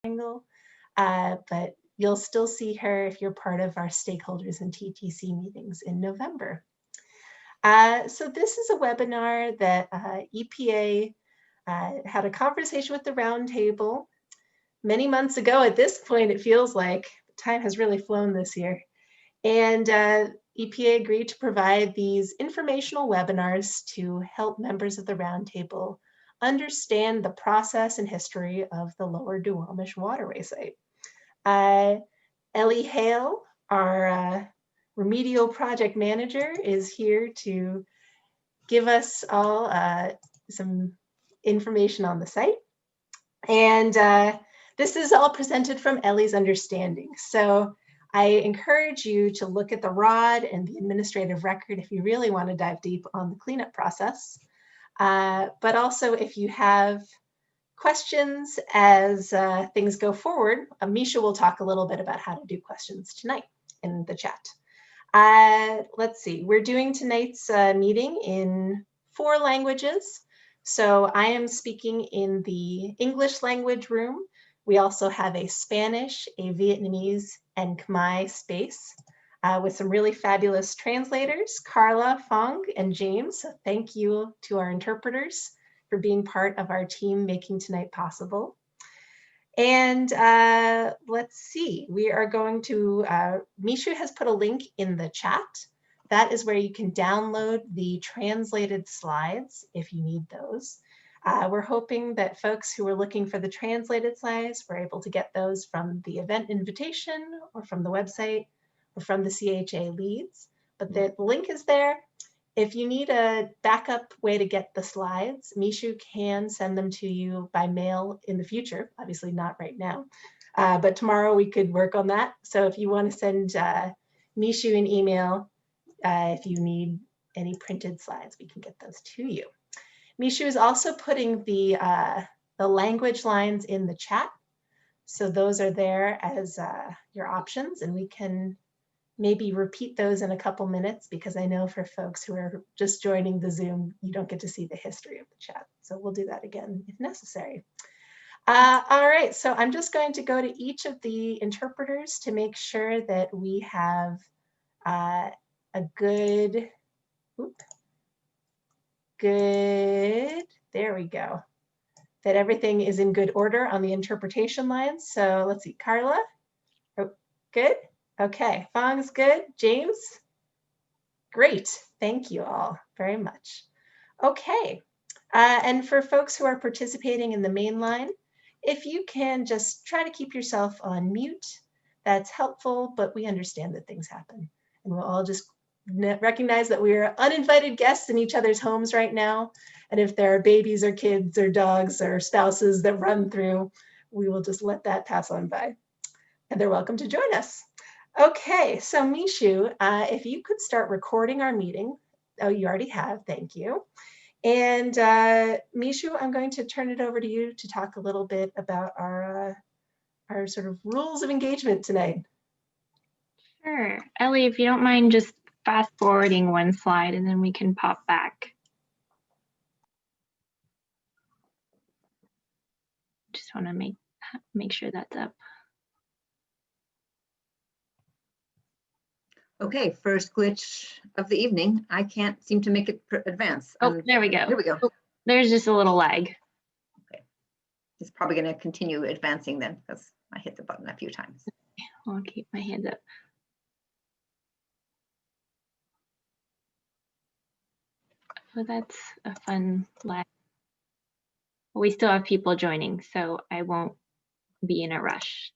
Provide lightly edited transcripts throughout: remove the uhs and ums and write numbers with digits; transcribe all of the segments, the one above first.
angle, but you'll still see her if you're part of our stakeholders and TTC meetings in November. So this is a webinar that EPA had a conversation with the Roundtable many months ago. At this point, it feels like time has really flown this year. And EPA agreed to provide these informational webinars to help members of the Roundtable understand the process and history of the Lower Duwamish Waterway site. Ellie Hale, our remedial project manager, is here to give us all some information on the site. And this is all presented from Ellie's understanding. So I encourage you to look at the ROD and the administrative record if you really want to dive deep on the cleanup process. But also if you have questions as things go forward, Misha will talk a little bit about how to do questions tonight in the chat. Let's see, we're doing tonight's meeting in 4 languages. So I am speaking in the English language room. We also have a Spanish, a Vietnamese, and Khmer space with some really fabulous translators, Carla, Fong, and James. So thank you to our interpreters for being part of our team making tonight possible. And let's see, we are going to, Misha has put a link in the chat. That is where you can download the translated slides if you need those. We're hoping that folks who are looking for the translated slides were able to get those from the event invitation or from the website or from the CHA leads, but the link is there. If you need a backup way to get the slides, Mishu can send them to you by mail in the future, obviously not right now, but tomorrow we could work on that. So if you want to send Mishu an email, if you need any printed slides, we can get those to you. Mishu is also putting the language lines in the chat. So those are there as your options, and we can maybe repeat those in a couple minutes because I know for folks who are just joining the Zoom, you don't get to see the history of the chat. So we'll do that again if necessary. All right, so I'm just going to go to each of the interpreters to make sure that we have a good, there we go, that everything is in good order on the interpretation lines. So let's see, Carla, oh, good. Okay, Fong's good. James? Great, thank you all very much. Okay, and for folks who are participating in the main line, if you can just try to keep yourself on mute, that's helpful, but we understand that things happen. And we'll all just recognize that we are uninvited guests in each other's homes right now. And if there are babies or kids or dogs or spouses that run through, we will just let that pass on by. And they're welcome to join us. Okay, so Mishu, if you could start recording our meeting. Oh, you already have, thank you. And Mishu, I'm going to turn it over to you to talk a little bit about our sort of rules of engagement tonight. Sure. Ellie, if you don't mind just fast forwarding one slide and then we can pop back. Just want to make sure that's up. Okay, first glitch of the evening. I can't seem to make it advance. Oh, there we go. There we go. There's just a little lag. Okay, it's probably going to continue advancing then because I hit the button a few times. I'll keep my hands up. So that's a fun lag. We still have people joining, so I won't be in a rush.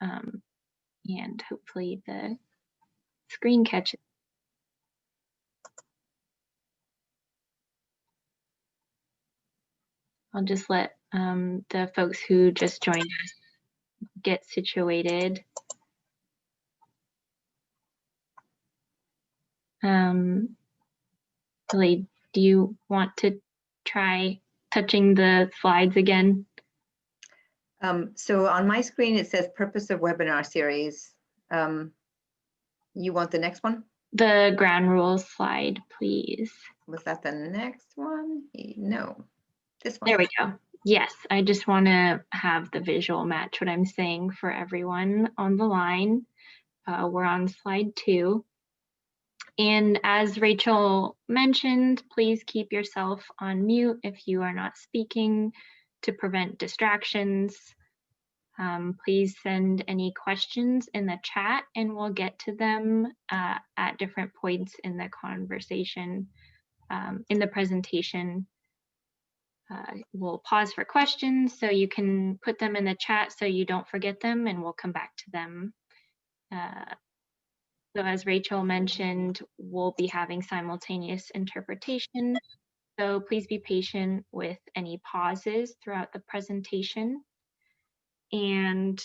And hopefully the screen catches. I'll just let the folks who just joined us get situated. Lily, do you want to try touching the slides again? So on my screen, it says purpose of webinar series. You want the next one? The ground rules slide, please. Was that the next one? No, this one. There we go. Yes, I just want to have the visual match what I'm saying for everyone on the line. We're on slide 2. And as Rachel mentioned, please keep yourself on mute if you are not speaking to prevent distractions. Please send any questions in the chat and we'll get to them at different points in the conversation, in the presentation. We'll pause for questions so you can put them in the chat so you don't forget them, and we'll come back to them. So as Rachel mentioned, we'll be having simultaneous interpretation. So please be patient with any pauses throughout the presentation. And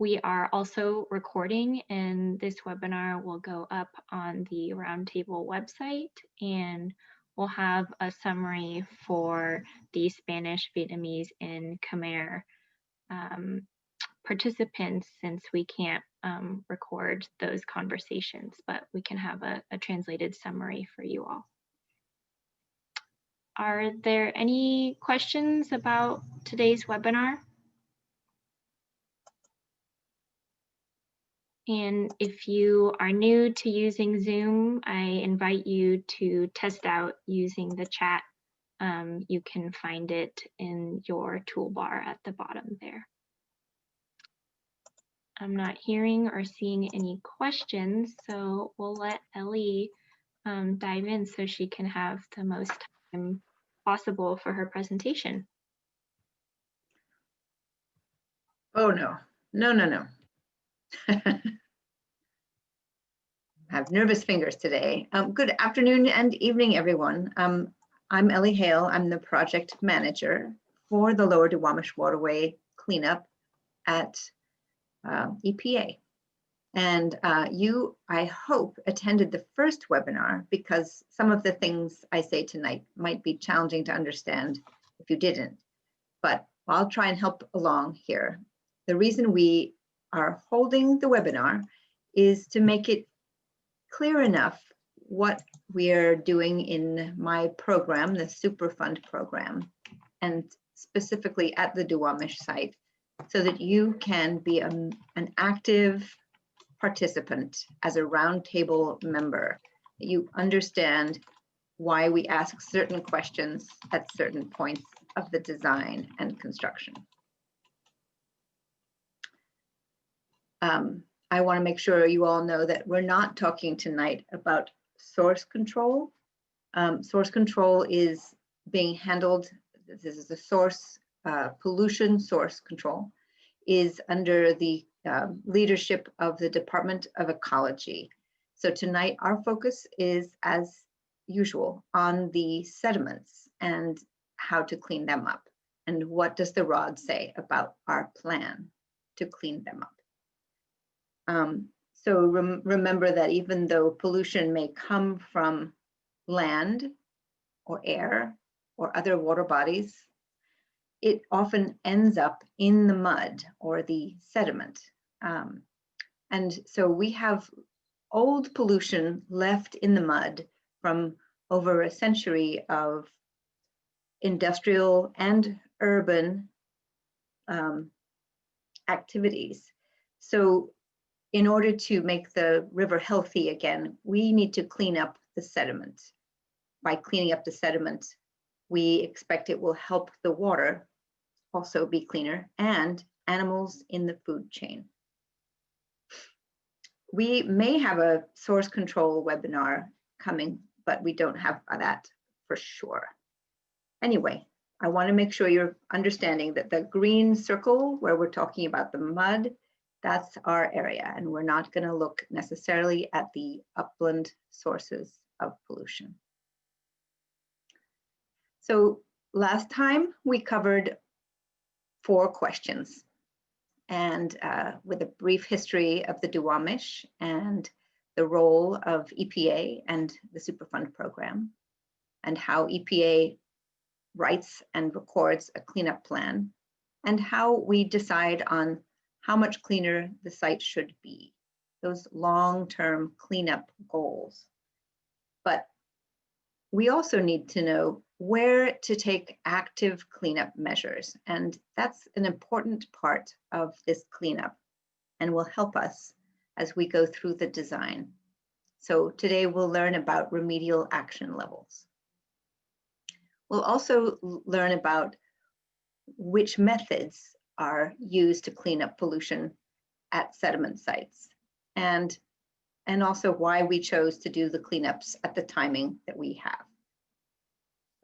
we are also recording, and this webinar will go up on the Roundtable website, and we'll have a summary for the Spanish, Vietnamese, and Khmer participants, since we can't record those conversations, but we can have a translated summary for you all. Are there any questions about today's webinar? And if you are new to using Zoom, I invite you to test out using the chat. You can find it in your toolbar at the bottom there. I'm not hearing or seeing any questions, so we'll let Ellie dive in so she can have the most time possible for her presentation. Oh, no, no, no, no. I have nervous fingers today. Good afternoon and evening, everyone. I'm Ellie Hale. I'm the project manager for the Lower Duwamish Waterway cleanup at EPA. And you, I hope, attended the first webinar, because some of the things I say tonight might be challenging to understand if you didn't. But I'll try and help along here. The reason we are holding the webinar is to make it clear enough what we are doing in my program, the Superfund program, and specifically at the Duwamish site, so that you can be an active participant as a roundtable member. You understand why we ask certain questions at certain points of the design and construction. I want to make sure you all know that we're not talking tonight about source control. Source control is being handled, this is the source, pollution source control is under the leadership of the Department of Ecology. So tonight our focus is, as usual, on the sediments and how to clean them up. And what does the ROD say about our plan to clean them up? So remember that even though pollution may come from land or air or other water bodies, it often ends up in the mud or the sediment. And so we have old pollution left in the mud from over a century of industrial and urban activities. So in order to make the river healthy again, we need to clean up the sediment. By cleaning up the sediment, we expect it will help the water also be cleaner and animals in the food chain. We may have a source control webinar coming, but we don't have that for sure. Anyway, I want to make sure you're understanding that the green circle where we're talking about the mud, that's our area, and we're not going to look necessarily at the upland sources of pollution. So last time we covered 4 questions, and with a brief history of the Duwamish and the role of EPA and the Superfund program, and how EPA writes and records a cleanup plan, and how we decide on how much cleaner the site should be, those long-term cleanup goals. But we also need to know where to take active cleanup measures. And that's an important part of this cleanup and will help us as we go through the design. So today we'll learn about remedial action levels. We'll also learn about which methods are used to clean up pollution at sediment sites, and also why we chose to do the cleanups at the timing that we have.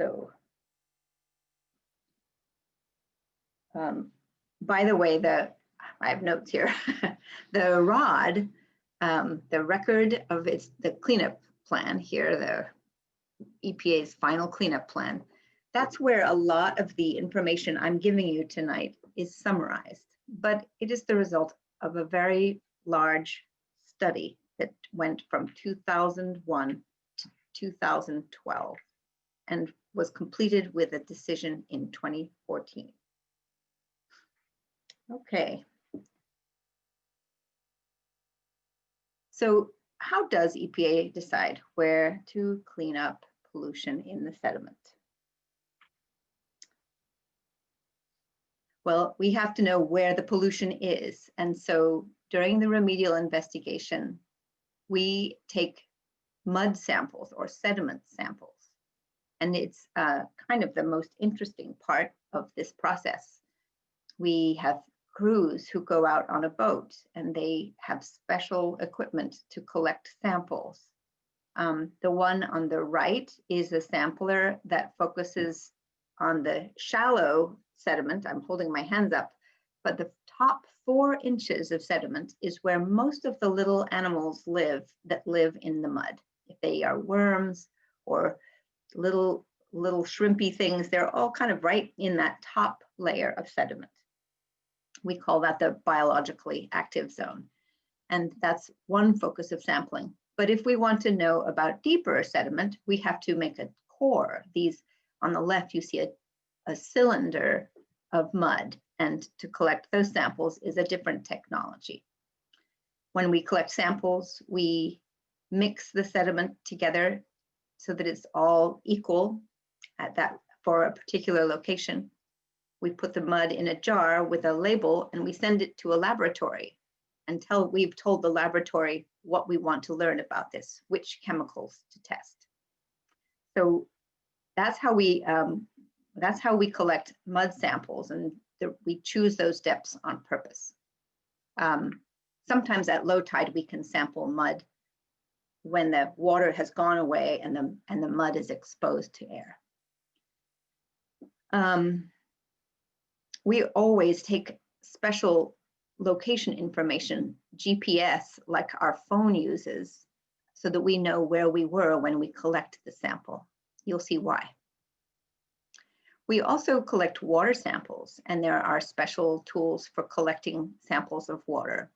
So, by the way, I have notes here. The ROD, the record of the cleanup plan here, the EPA's final cleanup plan, that's where a lot of the information I'm giving you tonight is summarized, but it is the result of a very large study that went from 2001 to 2012 and was completed with a decision in 2014. Okay. So how does EPA decide where to clean up pollution in the sediment? Well, we have to know where the pollution is. And so during the remedial investigation, we take mud samples or sediment samples. And it's kind of the most interesting part of this process. We have crews who go out on a boat and they have special equipment to collect samples. The one on the right is a sampler that focuses on the shallow sediment. I'm holding my hands up, but the top 4 inches of sediment is where most of the little animals live that live in the mud. If they are worms or little shrimpy things, they're all kind of right in that top layer of sediment. We call that the biologically active zone. And that's one focus of sampling. But if we want to know about deeper sediment, we have to make a core. These on the left, you see a cylinder of mud, and to collect those samples is a different technology. When we collect samples, we mix the sediment together so that it's all equal at that for a particular location. We put the mud in a jar with a label and we send it to a laboratory until we've told the laboratory what we want to learn about this, which chemicals to test. So that's how we collect mud samples, and we choose those depths on purpose. Sometimes at low tide we can sample mud when the water has gone away and the mud is exposed to air. We always take special location information, GPS, like our phone uses, so that we know where we were when we collect the sample. You'll see why. We also collect water samples, and there are special tools for collecting samples of water.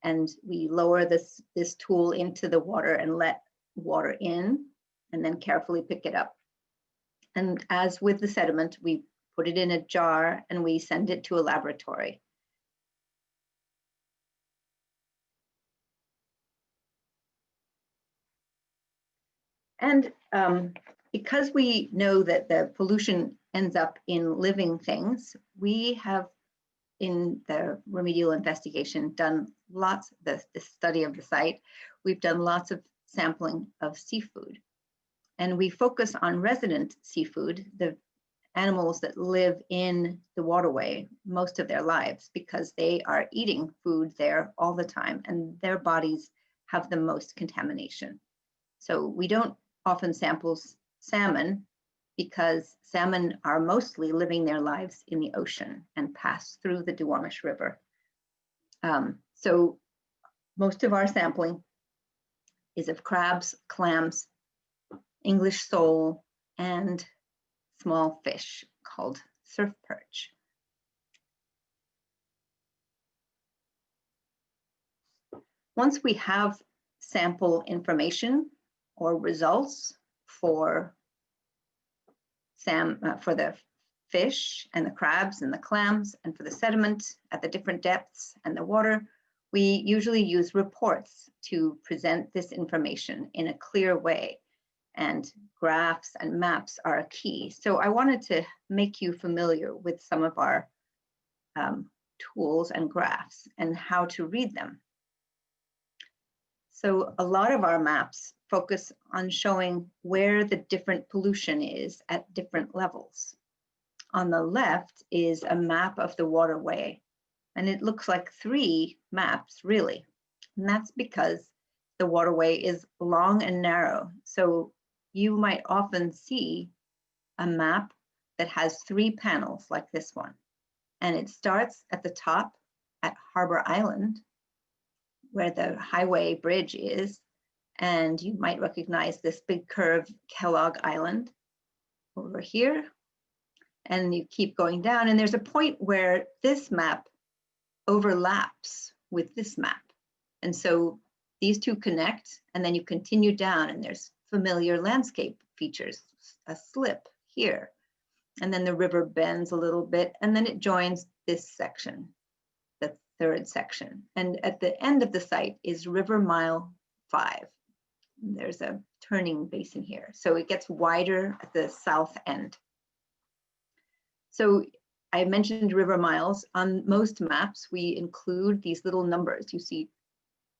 And we lower this tool into the water and let water in, and then carefully pick it up. And as with the sediment, we put it in a jar and we send it to a laboratory. And because we know that the pollution ends up in living things, we have, in the remedial investigation, done lots, the study of the site, we've done lots of sampling of seafood. And we focus on resident seafood, the animals that live in the waterway most of their lives, because they are eating food there all the time and their bodies have the most contamination. So we don't often sample salmon because salmon are mostly living their lives in the ocean and pass through the Duwamish River. So most of our sampling is of crabs, clams, English sole, and small fish called surf perch. Once we have sample information or results for the fish and the crabs and the clams and for the sediment at the different depths and the water, we usually use reports to present this information in a clear way. and graphs and maps are a key. So I wanted to make you familiar with some of our tools and graphs and how to read them. So a lot of our maps focus on showing where the different pollution is at different levels. On the left is a map of the waterway, and it looks like 3 maps really. And that's because the waterway is long and narrow. So you might often see a map that has 3 panels like this one. And it starts at the top at Harbor Island, where the highway bridge is. And you might recognize this big curve, Kellogg Island, over here. And you keep going down, and there's a point where this map overlaps with this map. And so these two connect, and then you continue down, and there's familiar landscape features, a slip here. And then the river bends a little bit, and then it joins this section, the 3rd section. And at the end of the site is River Mile 5. There's a turning basin here. So it gets wider at the south end. So I mentioned river miles. On most maps, we include these little numbers. You see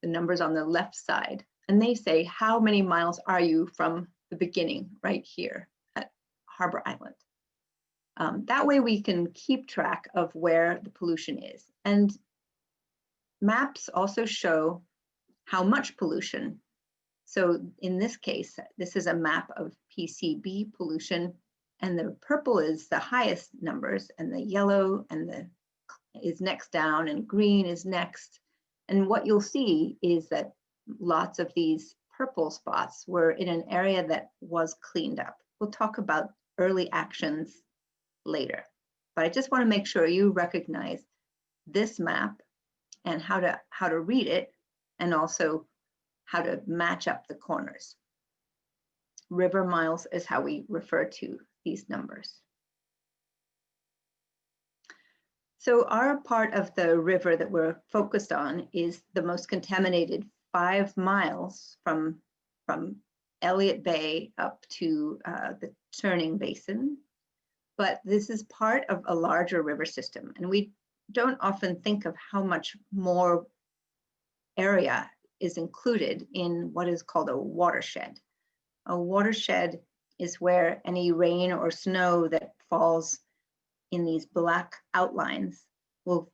the numbers on the left side, and they say, how many miles are you from the beginning right here at Harbor Island? That way we can keep track of where the pollution is. And maps also show how much pollution. So in this case, this is a map of PCB pollution, and the purple is the highest numbers, and the yellow is next down, and green is next. And what you'll see is that lots of these purple spots were in an area that was cleaned up. We'll talk about early actions later, but I just want to make sure you recognize this map and how to read it, and also how to match up the corners. River miles is how we refer to these numbers. So our part of the river that we're focused on is the most contaminated 5 miles from Elliott Bay up to the Turning Basin. But this is part of a larger river system, and we don't often think of how much more area is included in what is called a watershed. A watershed is where any rain or snow that falls in these black outlines will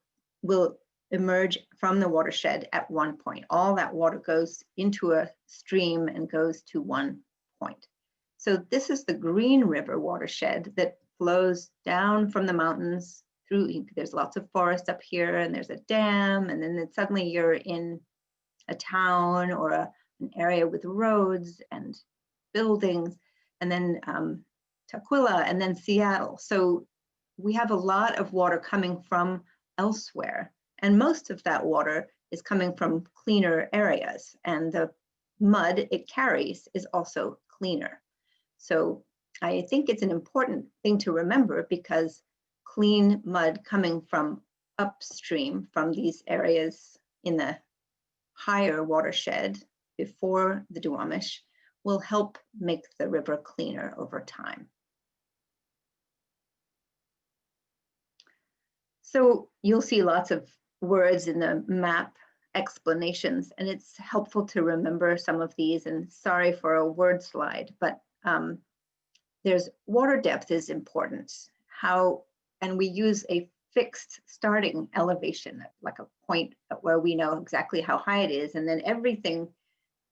emerge from the watershed at one point. All that water goes into a stream and goes to one point. So this is the Green River watershed that flows down from the mountains through. There's lots of forest up here, and there's a dam, and then suddenly you're in a town or an area with roads and buildings, and then Tukwila, and then Seattle. So we have a lot of water coming from elsewhere, and most of that water is coming from cleaner areas, and the mud it carries is also cleaner. So I think it's an important thing to remember, because clean mud coming from upstream from these areas in the higher watershed before the Duwamish will help make the river cleaner over time. So you'll see lots of words in the map explanations, and it's helpful to remember some of these, and sorry for a word slide, but there's water depth is important. And we use a fixed starting elevation, like a point where we know exactly how high it is, and then everything,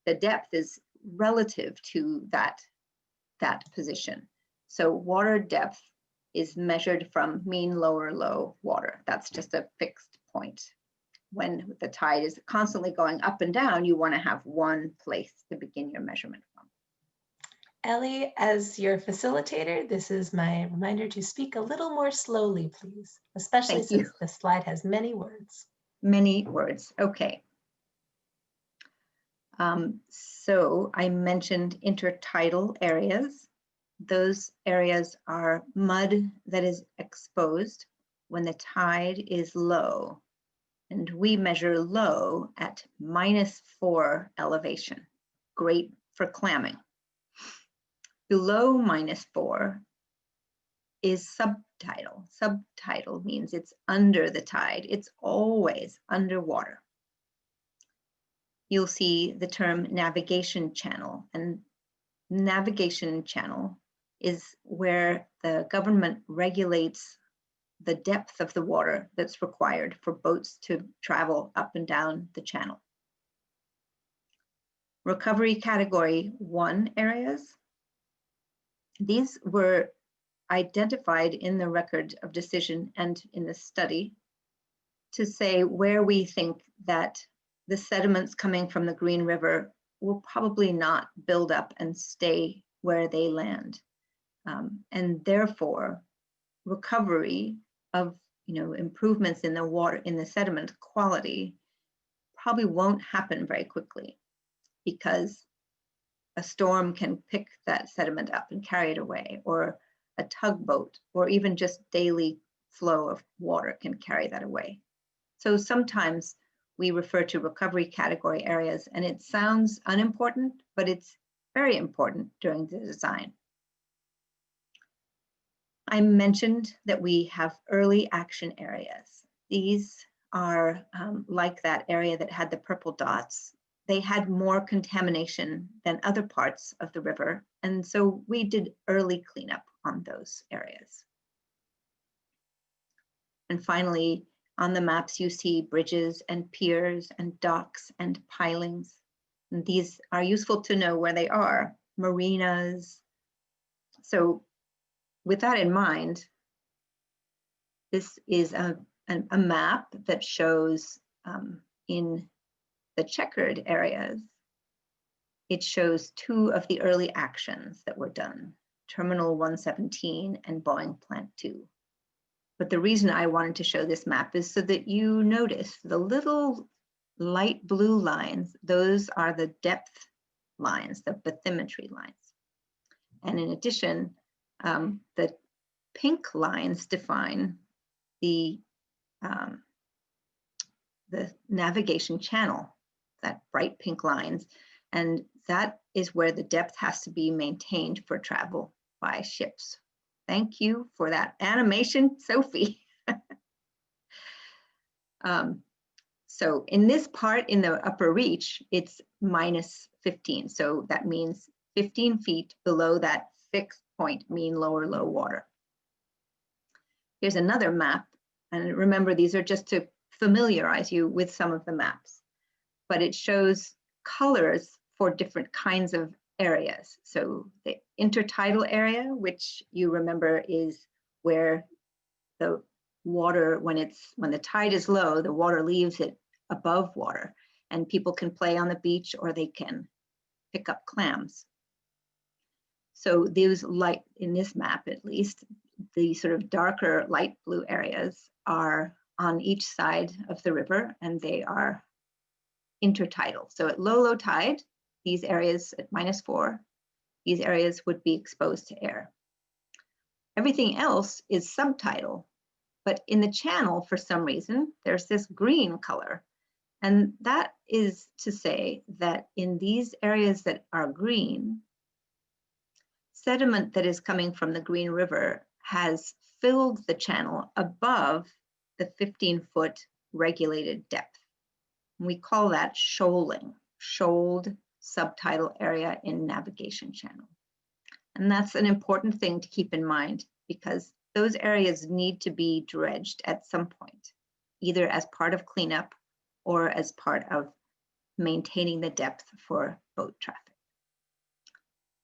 the depth is relative to that position. So water depth is measured from mean lower low water. That's just a fixed point. When the tide is constantly going up and down, you want to have one place to begin your measurement from. Ellie, as your facilitator, this is my reminder to speak a little more slowly, please, especially since the slide has many words. Many words, okay. So I mentioned intertidal areas. Those areas are mud that is exposed when the tide is low. And we measure low at -4 elevation. Great for clamming. Below -4 is subtidal. Subtidal means it's under the tide. It's always underwater. You'll see the term navigation channel, and navigation channel is where the government regulates the depth of the water that's required for boats to travel up and down the channel. Recovery Category 1 areas. These were identified in the record of decision and in the study to say where we think that the sediments coming from the Green River will probably not build up and stay where they land. And therefore, recovery of improvements in the water, in the sediment quality, probably won't happen very quickly, because a storm can pick that sediment up and carry it away, or a tugboat, or even just daily flow of water can carry that away. So sometimes we refer to recovery category areas, and it sounds unimportant, but it's very important during the design. I mentioned that we have early action areas. These are like that area that had the purple dots. They had more contamination than other parts of the river, and so we did early cleanup on those areas. And finally, on the maps, you see bridges and piers and docks and pilings. And these are useful to know where they are, marinas. So with that in mind, this is a map that shows in the checkered areas, it shows 2 of the early actions that were done, Terminal 117 and Boeing Plant 2. But the reason I wanted to show this map is so that you notice the little light blue lines, those are the depth lines, the bathymetry lines. And in addition, the pink lines define the navigation channel, that bright pink lines, and that is where the depth has to be maintained for travel by ships. Thank you for that animation, Sophie. So in this part, in the upper reach, it's -15. So that means 15 feet below that fixed point mean lower low water. Here's another map. And remember, these are just to familiarize you with some of the maps. But it shows colors for different kinds of areas. So the intertidal area, which you remember is where the water, when the tide is low, the water leaves it above water, and people can play on the beach or they can pick up clams. So those light, in this map at least, the sort of darker light blue areas are on each side of the river, and they are intertidal. So at low tide, these areas at -4, these areas would be exposed to air. Everything else is subtidal, but in the channel, for some reason, there's this green color. And that is to say that in these areas that are green, sediment that is coming from the Green River has filled the channel above the 15-foot regulated depth. We call that shoaling, shoaled subtidal area in navigation channel. And that's an important thing to keep in mind, because those areas need to be dredged at some point, either as part of cleanup or as part of maintaining the depth for boat traffic.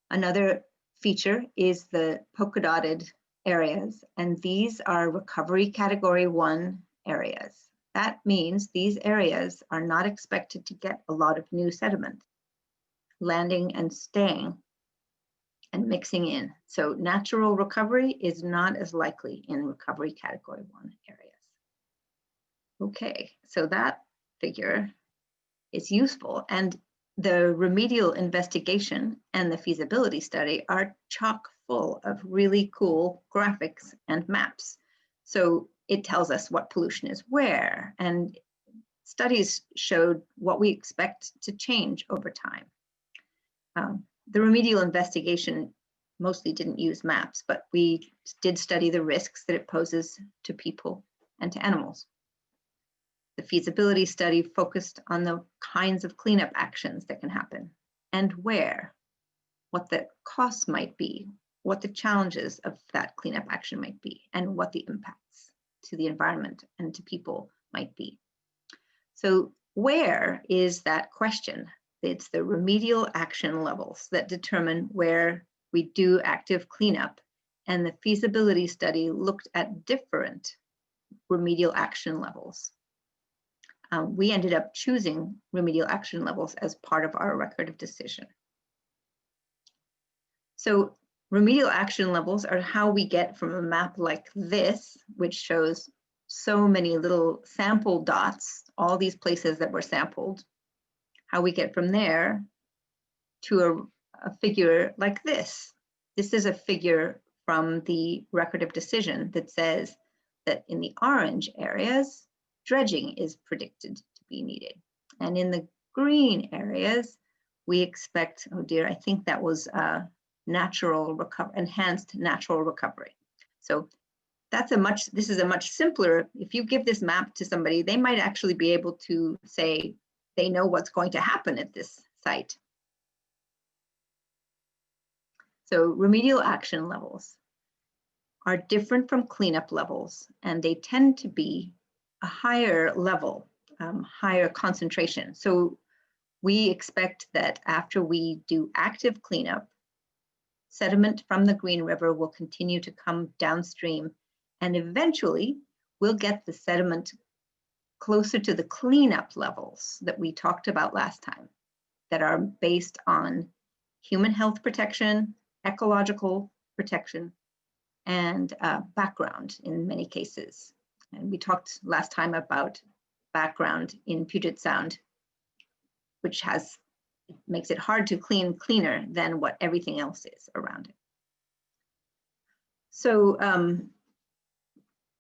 Another feature is the polka dotted areas, and these are recovery category 1 areas. That means these areas are not expected to get a lot of new sediment landing and staying and mixing in. So natural recovery is not as likely in recovery category 1 areas. Okay, so that figure is useful, and the remedial investigation and the feasibility study are chock full of really cool graphics and maps. So it tells us what pollution is where, and studies showed what we expect to change over time. The remedial investigation mostly didn't use maps, but we did study the risks that it poses to people and to animals. The feasibility study focused on the kinds of cleanup actions that can happen and where, what the costs might be, what the challenges of that cleanup action might be, and what the impacts to the environment and to people might be. So where is that question? It's the remedial action levels that determine where we do active cleanup, and the feasibility study looked at different remedial action levels. We ended up choosing remedial action levels as part of our record of decision. So remedial action levels are how we get from a map like this, which shows so many little sample dots, all these places that were sampled, how we get from there to a figure like this. This is a figure from the record of decision that says that in the orange areas, dredging is predicted to be needed. And in the green areas, we expect, oh dear, I think that was enhanced natural recovery. So this is a much simpler, if you give this map to somebody, they might actually be able to say they know what's going to happen at this site. So remedial action levels are different from cleanup levels, and they tend to be a higher level, higher concentration. So we expect that after we do active cleanup, sediment from the Green River will continue to come downstream, and eventually we'll get the sediment closer to the cleanup levels that we talked about last time, that are based on human health protection, ecological protection, and background in many cases. And we talked last time about background in Puget Sound, which makes it hard to clean cleaner than what everything else is around it. So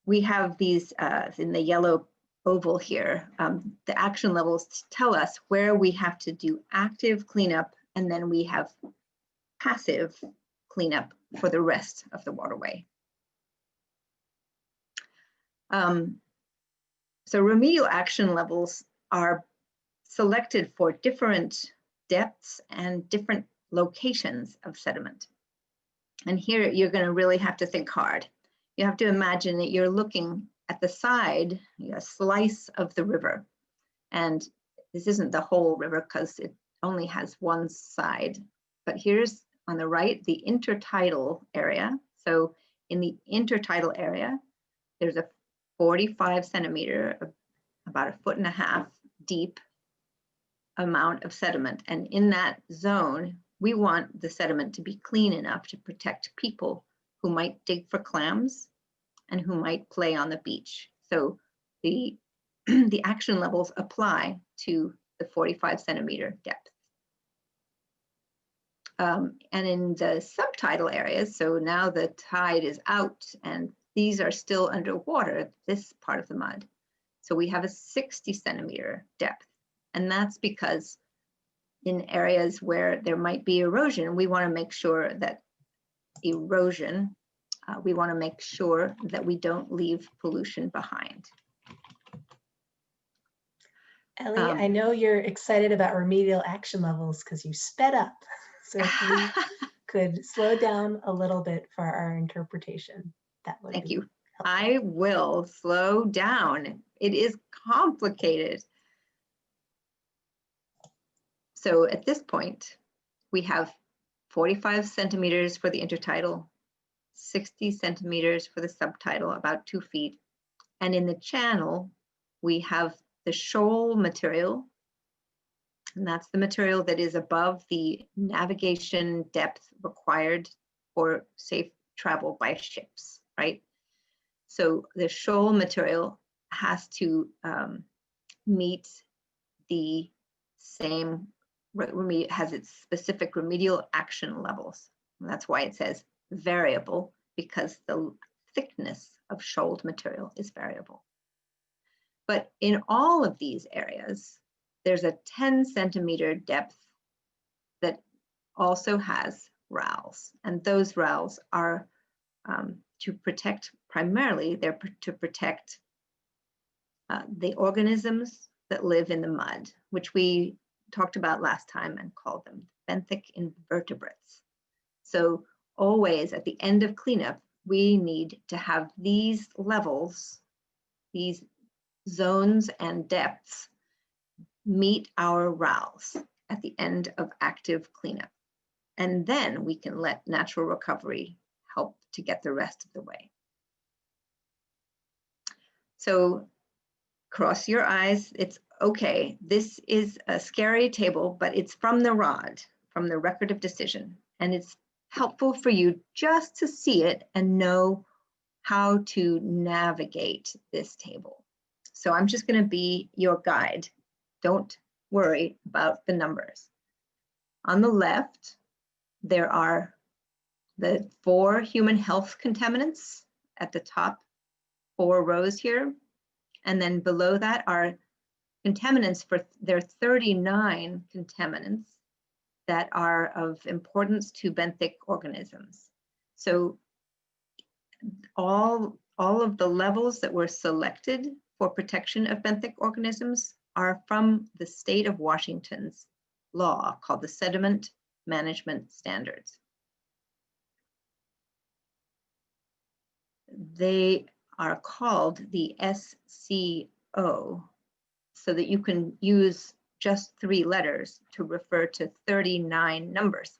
we have these in the yellow oval here, the action levels tell us where we have to do active cleanup, and then we have passive cleanup for the rest of the waterway. So remedial action levels are selected for different depths and different locations of sediment. And here you're going to really have to think hard. You have to imagine that you're looking at the side, a slice of the river. And this isn't the whole river because it only has one side. But here's on the right, the intertidal area. So in the intertidal area, there's a 45 centimeter, about 1.5 feet deep amount of sediment. And in that zone, we want the sediment to be clean enough to protect people who might dig for clams and who might play on the beach. So the action levels apply to the 45 centimeter depth. And in the subtidal areas, so now the tide is out and these are still underwater, this part of the mud. So we have a 60 centimeter depth. And that's because in areas where there might be erosion, we want to make sure that we don't leave pollution behind. Ellie, I know you're excited about remedial action levels because you sped up. So if you could slow down a little bit for our interpretation, that would be helpful. I will slow down. It is complicated. So at this point, we have 45 centimeters for the intertidal, 60 centimeters for the subtidal, about 2 feet. And in the channel, we have the shoal material, and that's the material that is above the navigation depth required for safe travel by ships, right? So the shoal material has to meet the same, has its specific remedial action levels. And that's why it says variable, because the thickness of shoaled material is variable. But in all of these areas, there's a 10 centimeter depth that also has RALs. And those RALs are to protect, primarily, they're to protect the organisms that live in the mud, which we talked about last time and called them benthic invertebrates. So always at the end of cleanup, we need to have these levels, these zones and depths meet our RALs at the end of active cleanup. And then we can let natural recovery help to get the rest of the way. So cross your eyes, it's okay. This is a scary table, but it's from the ROD, from the Record of Decision. And it's helpful for you just to see it and know how to navigate this table. So I'm just going to be your guide. Don't worry about the numbers. On the left, there are the 4 human health contaminants at the top 4 rows here. And then below that are contaminants for there are 39 contaminants that are of importance to benthic organisms. So all of the levels that were selected for protection of benthic organisms are from the state of Washington's law called the Sediment Management Standards. They are called the SCO, so that you can use just 3 letters to refer to 39 numbers.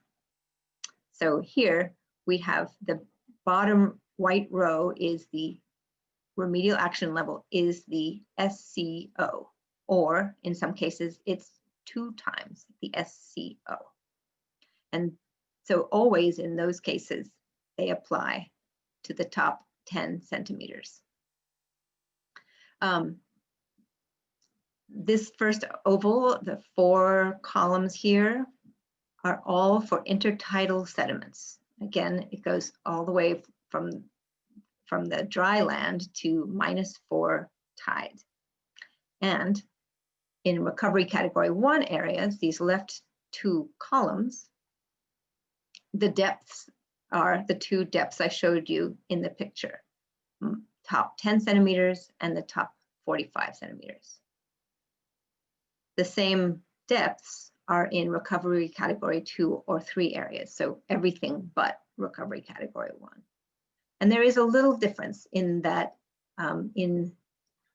So here we have the bottom white row is the remedial action level is the SCO, or in some cases it's 2 times the SCO. And so always in those cases, they apply to the top 10 centimeters. This first oval, the 4 columns here, are all for intertidal sediments. Again, it goes all the way from the dry land to -4 tide. And in recovery category 1 areas, these left 2 columns, the depths are the 2 depths I showed you in the picture, top 10 centimeters and the top 45 centimeters. The same depths are in recovery category 2 or 3 areas, so everything but recovery category 1. And there is a little difference in that in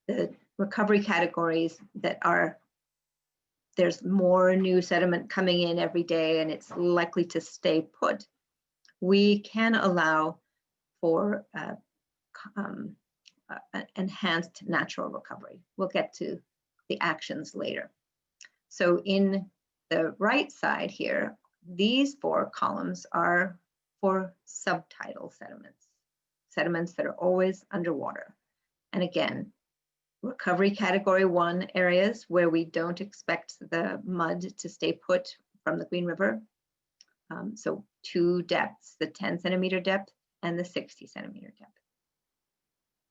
the recovery categories that are, there's more new sediment coming in every day and it's likely to stay put. We can allow for enhanced natural recovery. We'll get to the actions later. So in the right side here, these 4 columns are for subtidal sediments, sediments that are always underwater. And again, recovery category 1 areas where we don't expect the mud to stay put from the Green River. So 2 depths, the 10 centimeter depth and the 60 centimeter depth.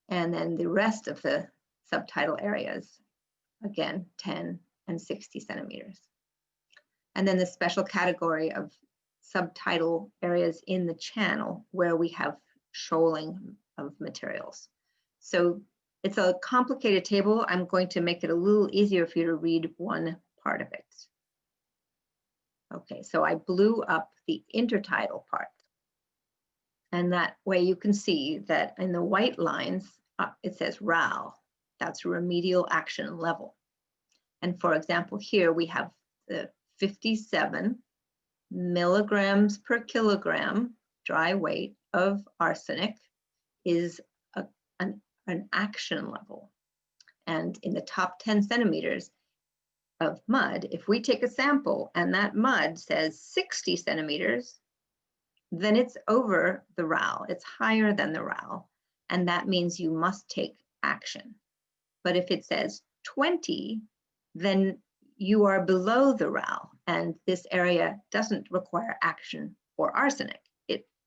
And then the rest of the subtidal areas, again, 10 and 60 centimeters. And then the special category of subtidal areas in the channel where we have shoaling of materials. So it's a complicated table. I'm going to make it a little easier for you to read one part of it. Okay, so I blew up the intertidal part. And that way you can see that in the white lines, it says RAL. That's remedial action level. And for example, here we have the 57 milligrams per kilogram dry weight of arsenic is an action level. And in the top 10 centimeters of mud, if we take a sample and that mud says 60 centimeters, then it's over the RAL, it's higher than the RAL, and that means you must take action. But if it says 20, then you are below the RAL, and this area doesn't require action for arsenic.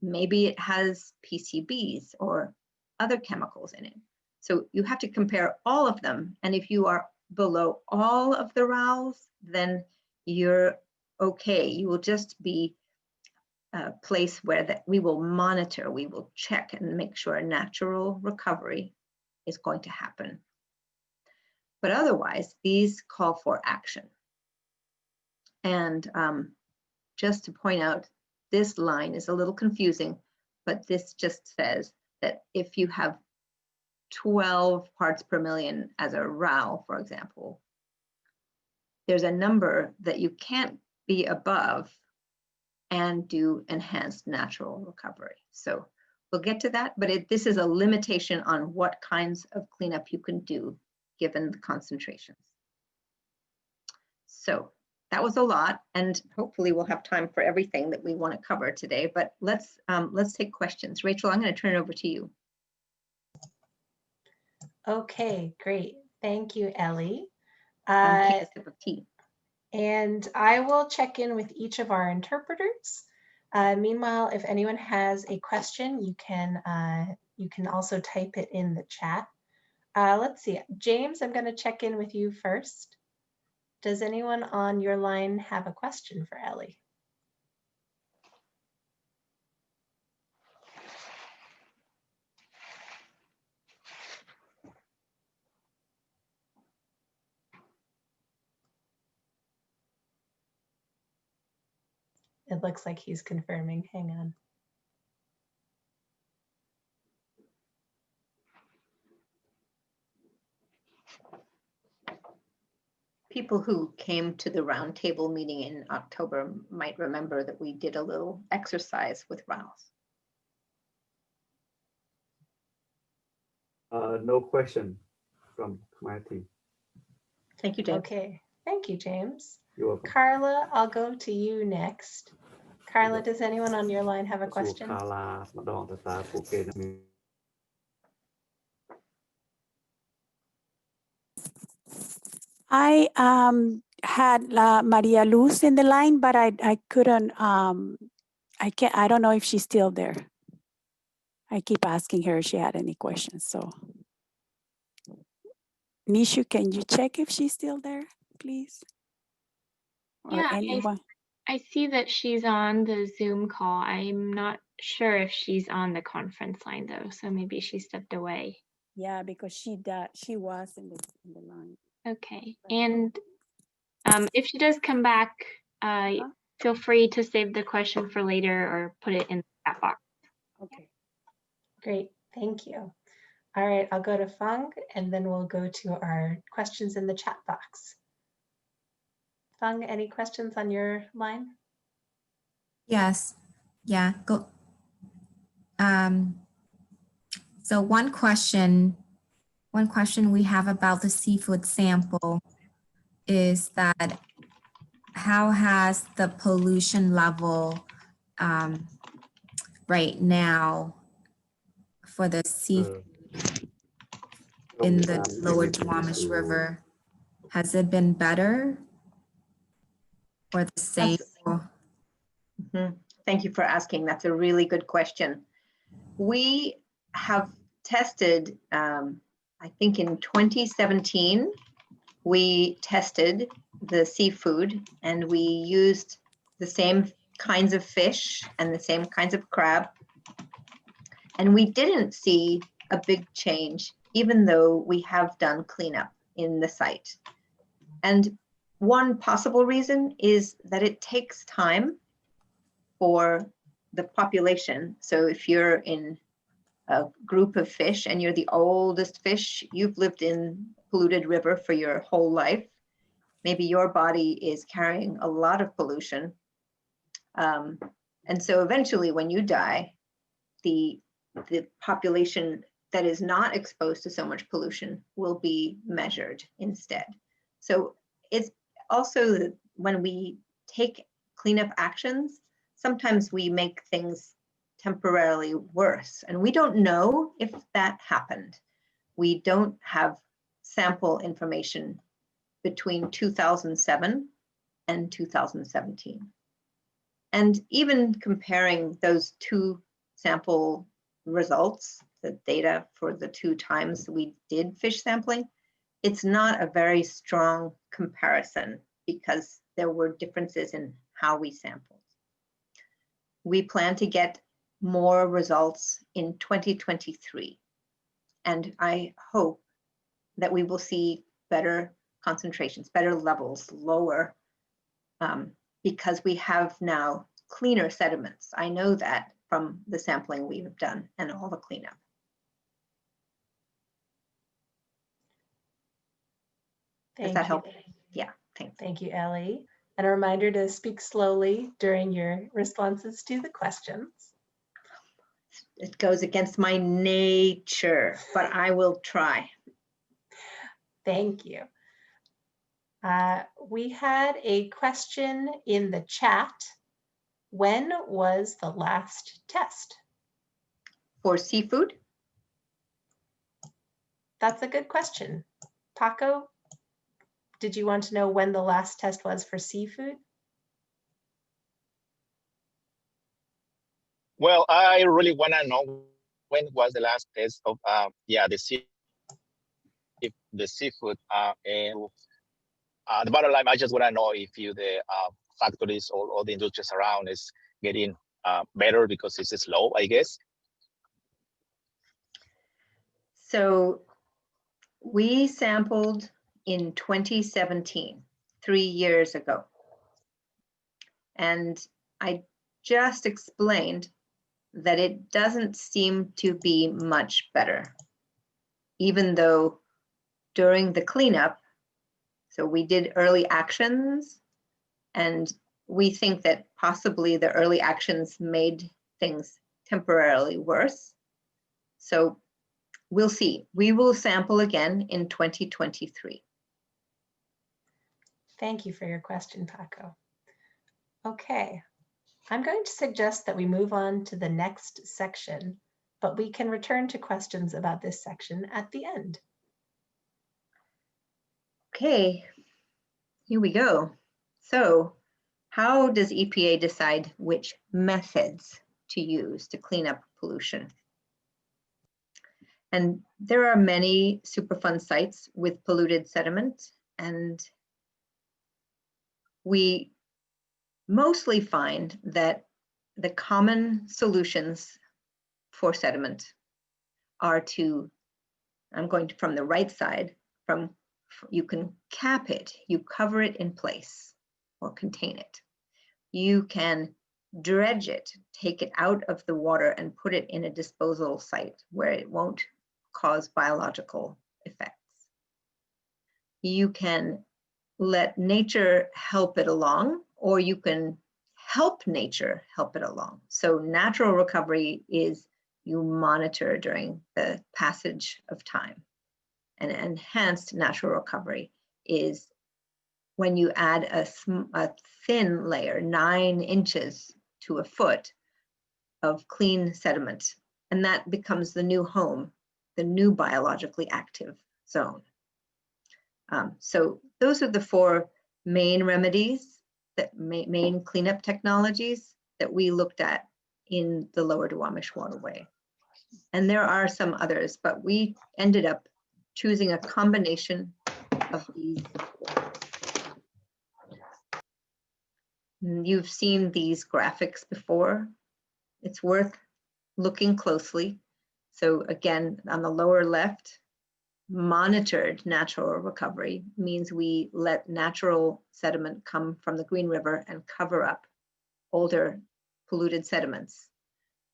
Maybe it has PCBs or other chemicals in it. So you have to compare all of them, and if you are below all of the RALs, then you're okay. You will just be place where that we will monitor, we will check and make sure a natural recovery is going to happen. But otherwise, these call for action. And just to point out, this line is a little confusing, but this just says that if you have 12 parts per million as a RAL, for example, there's a number that you can't be above and do enhanced natural recovery. So we'll get to that, but this is a limitation on what kinds of cleanup you can do given the concentrations. So that was a lot, and hopefully we'll have time for everything that we want to cover today, but let's take questions. Rachel, I'm going to turn it over to you. Okay, great. Thank you, Ellie. Take a sip of tea. And I will check in with each of our interpreters. Meanwhile, if anyone has a question, you can also type it in the chat. Let's see, James, I'm going to check in with you first. Does anyone on your line have a question for Ellie? It looks like he's confirming. Hang on. People who came to the roundtable meeting in October might remember that we did a little exercise with RALs. No question from my team. Thank you, James. Okay, thank you, James. You're welcome. Carla, I'll go to you next. Carla, does anyone on your line have a question? I had Maria Luz in the line, but I couldn't, I don't know if she's still there. I keep asking her if she had any questions, so. Nishu, can you check if she's still there, please? Or Yeah, anyone? I see that she's on the Zoom call. I'm not sure if she's on the conference line though, so maybe she stepped away. Yeah, because she was in the line. Okay, and if she does come back, feel free to save the question for later or put it in the chat box. Okay. Great, thank you. All right, I'll go to Fung and then we'll go to our questions in the chat box. Fung, any questions on your line? Yes, yeah, go. So one question we have about the seafood sample is that how has the pollution level right now for the seafood in the Lower Duwamish River, has it been better or the same? Thank you for asking. That's a really good question. We have tested, I think in 2017, we tested the seafood and we used the same kinds of fish and the same kinds of crab. And we didn't see a big change, even though we have done cleanup in the site. And one possible reason is that it takes time for the population. So if you're in a group of fish and you're the oldest fish, you've lived in polluted river for your whole life. Maybe your body is carrying a lot of pollution. And so eventually when you die, the population that is not exposed to so much pollution will be measured instead. So it's also that when we take cleanup actions, sometimes we make things temporarily worse, and we don't know if that happened. We don't have sample information between 2007 and 2017. And even comparing those two sample results, the data for the two times we did fish sampling, it's not a very strong comparison because there were differences in how we sampled. we plan to get more results in 2023. And I hope that we will see better concentrations, better levels, lower, because we have now cleaner sediments. I know that from the sampling we have done and all the cleanup. Does that help? Yeah, thanks. Thank you, Ellie. And a reminder to speak slowly during your responses to the questions. It goes against my nature, but I will try. Thank you. We had a question in the chat. When was the last test? For seafood, That's a good question. Paco, did you want to know when the last test was for seafood? Well, I really want to know when was the last test of the seafood and the bottom line. I just want to know if the factories or the industries around is getting better because it's slow, I guess. so we sampled in 2017, 3 years ago. And I just explained that it doesn't seem to be much better, even though during the cleanup, so we did early actions, and we think that possibly the early actions made things temporarily worse. So we'll see. We will sample again in 2023. Thank you for your question, Paco. Okay, I'm going to suggest that we move on to the next section, but we can return to questions about this section at the end. Okay, here we go. So how does EPA decide which methods to use to clean up pollution? And there are many Superfund sites with polluted sediment, and we mostly find that the common solutions for sediment are to, I'm going to from the right side, you can cap it, you cover it in place or contain it. You can dredge it, take it out of the water and put it in a disposal site where it won't cause biological effects. You can let nature help it along, or you can help nature help it along. So natural recovery is you monitor during the passage of time. And enhanced natural recovery is when you add a thin layer, 9 inches to a foot of clean sediment, and that becomes the new home, the new biologically active zone. So those are the 4 main remedies, that main cleanup technologies that we looked at in the Lower Duwamish Waterway. And there are some others, but we ended up choosing a combination of these. You've seen these graphics before. It's worth looking closely. So again, on the lower left, monitored natural recovery means we let natural sediment come from the Green River and cover up older polluted sediments.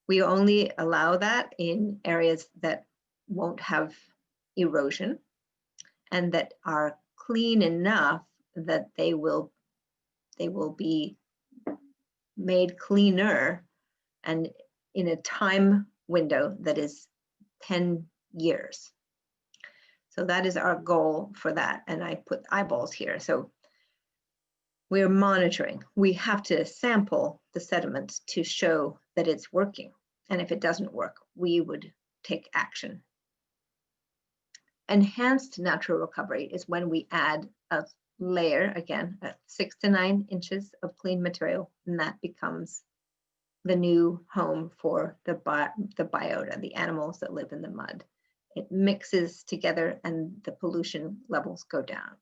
We only allow that in areas that won't have erosion and that are clean enough that they will be made cleaner and in a time window that is 10 years. So that is our goal for that. And I put eyeballs here. So we're monitoring. We have to sample the sediment to show that it's working. And if it doesn't work, we would take action. Enhanced natural recovery is when we add a layer, again, at 6 to 9 inches of clean material, and that becomes the new home for the biota, the animals that live in the mud. It mixes together and the pollution levels go down.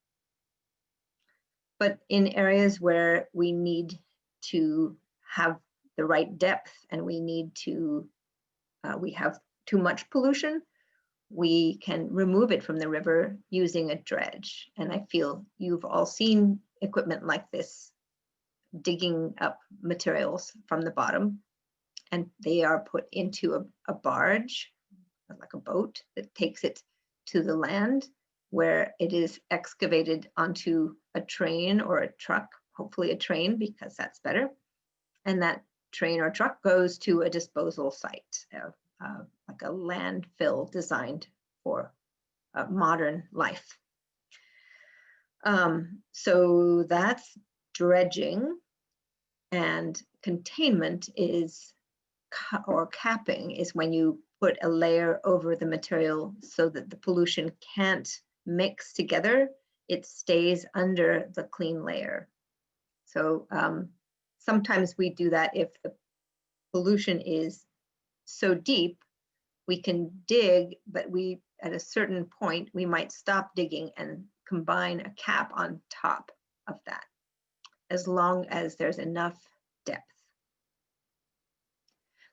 But in areas where we need to have the right depth and we need to, we have too much pollution, we can remove it from the river using a dredge. And I feel you've all seen equipment like this, digging up materials from the bottom, and they are put into a barge, like a boat, that takes it to the land where it is excavated onto a train or a truck, hopefully a train because that's better. And that train or truck goes to a disposal site, like a landfill designed for modern life. So that's dredging, and containment is, or capping is when you put a layer over the material so that the pollution can't mix together, it stays under the clean layer. So sometimes we do that if the pollution is so deep, we can dig, but we, at a certain point, we might stop digging and combine a cap on top of that, as long as there's enough depth.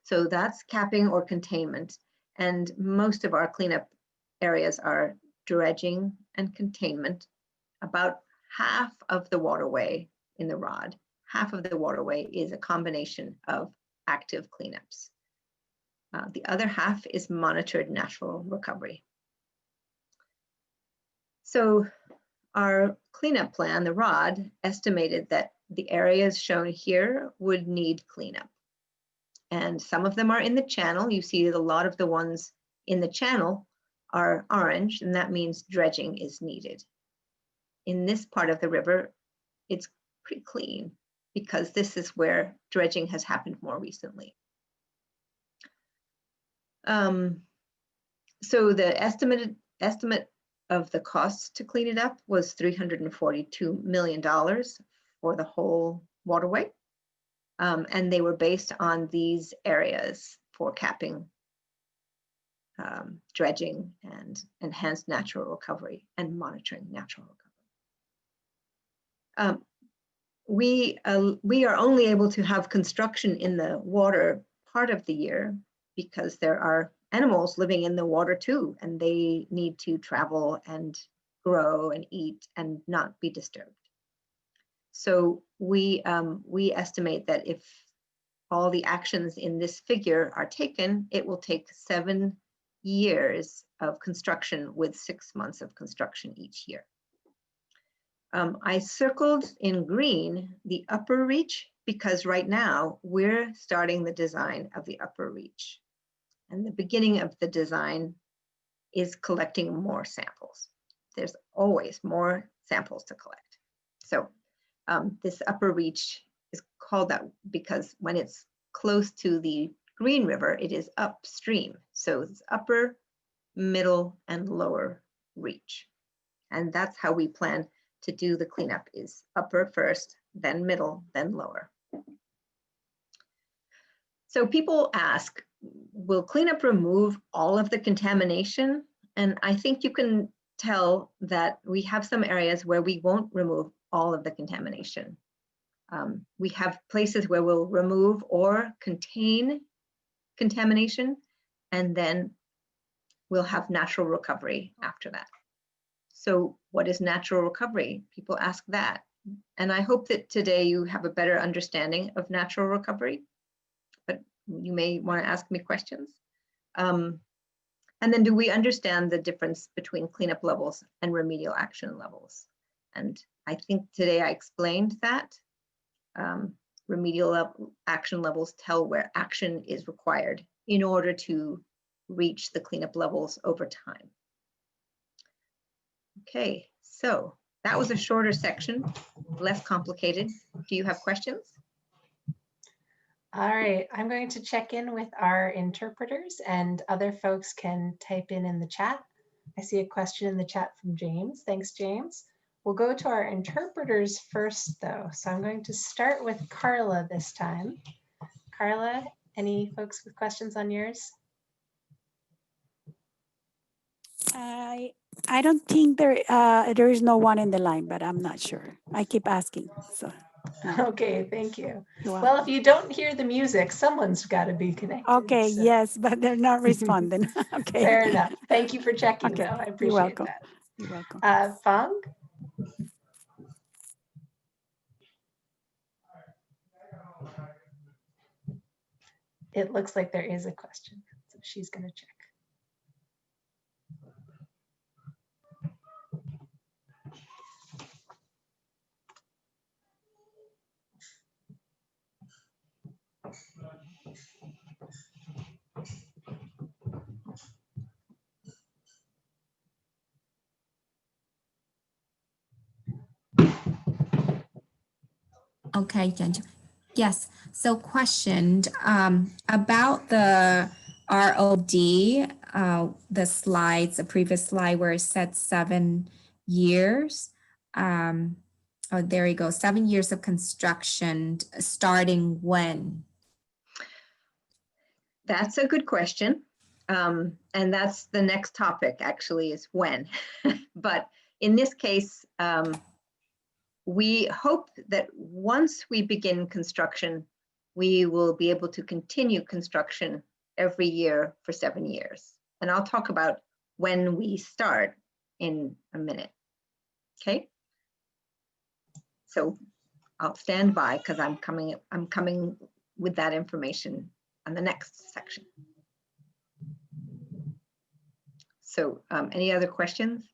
So that's capping or containment. And most of our cleanup areas are dredging and containment. About half of the waterway in the ROD, half of the waterway is a combination of active cleanups. The other half is monitored natural recovery. So our cleanup plan, the ROD, estimated that the areas shown here would need cleanup. And some of them are in the channel. You see that a lot of the ones in the channel are orange, and that means dredging is needed. In this part of the river, it's pretty clean because this is where dredging has happened more recently. So the estimate of the costs to clean it up was $342 million for the whole waterway. And they were based on these areas for capping, dredging, and enhanced natural recovery and monitoring natural recovery. We are only able to have construction in the water part of the year because there are animals living in the water too, and they need to travel and grow and eat and not be disturbed. So we estimate that if all the actions in this figure are taken, it will take 7 years of construction with 6 months of construction each year. I circled in green the upper reach because right now we're starting the design of the upper reach. And the beginning of the design is collecting more samples. There's always more samples to collect. So this upper reach is called that because when it's close to the Green River, it is upstream. So it's upper, middle, and lower reach. And that's how we plan to do the cleanup, is upper first, then middle, then lower. So people ask, will cleanup remove all of the contamination? And I think you can tell that we have some areas where we won't remove all of the contamination. We have places where we'll remove or contain contamination, and then we'll have natural recovery after that. So what is natural recovery? People ask that. And I hope that today you have a better understanding of natural recovery, but you may want to ask me questions. And then do we understand the difference between cleanup levels and remedial action levels? And I think today I explained that. Remedial action levels tell where action is required in order to reach the cleanup levels over time. Okay, so that was a shorter section, less complicated. Do you have questions? All right, I'm going to check in with our interpreters, and other folks can type in the chat. I see a question in the chat from James. Thanks, James. We'll go to our interpreters first, though. So I'm going to start with Carla this time. Carla, any folks with questions on yours? I don't think there is no one in the line, but I'm not sure. I keep asking. So Okay, thank you. You're Well, welcome. if you don't hear the music, someone's got to be connected. Okay, so- yes, but they're not responding. Okay. Fair enough. Thank you for checking, Okay, though. I you're appreciate welcome. that. You're welcome. Fang? It looks like there is a question, so she's going to check. Okay, Genjo. Yes, so questioned about the ROD, the slides, the previous slide where it said 7 years. Oh, there you go, 7 years of construction, starting when? That's a good question. And that's the next topic actually, is when. But in this case, we hope that once we begin construction, we will be able to continue construction every year for 7 years. And I'll talk about when we start in a minute. Okay. So I'll stand by because I'm coming with that information on the next section. So any other questions?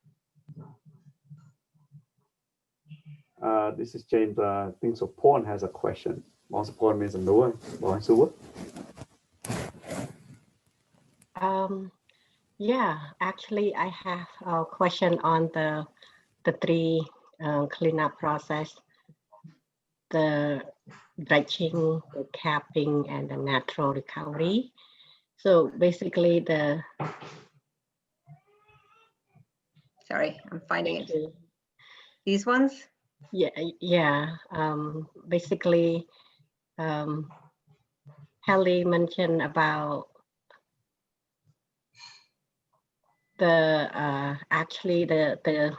This is James. I think so. Paul has a question. Bon Paul means no. Yeah, actually, I have a question on the three cleanup process: the dredging, the capping, and the natural recovery. So basically, Sorry, I'm finding it. you. These ones? Yeah. Basically, Hallie mentioned about the actually the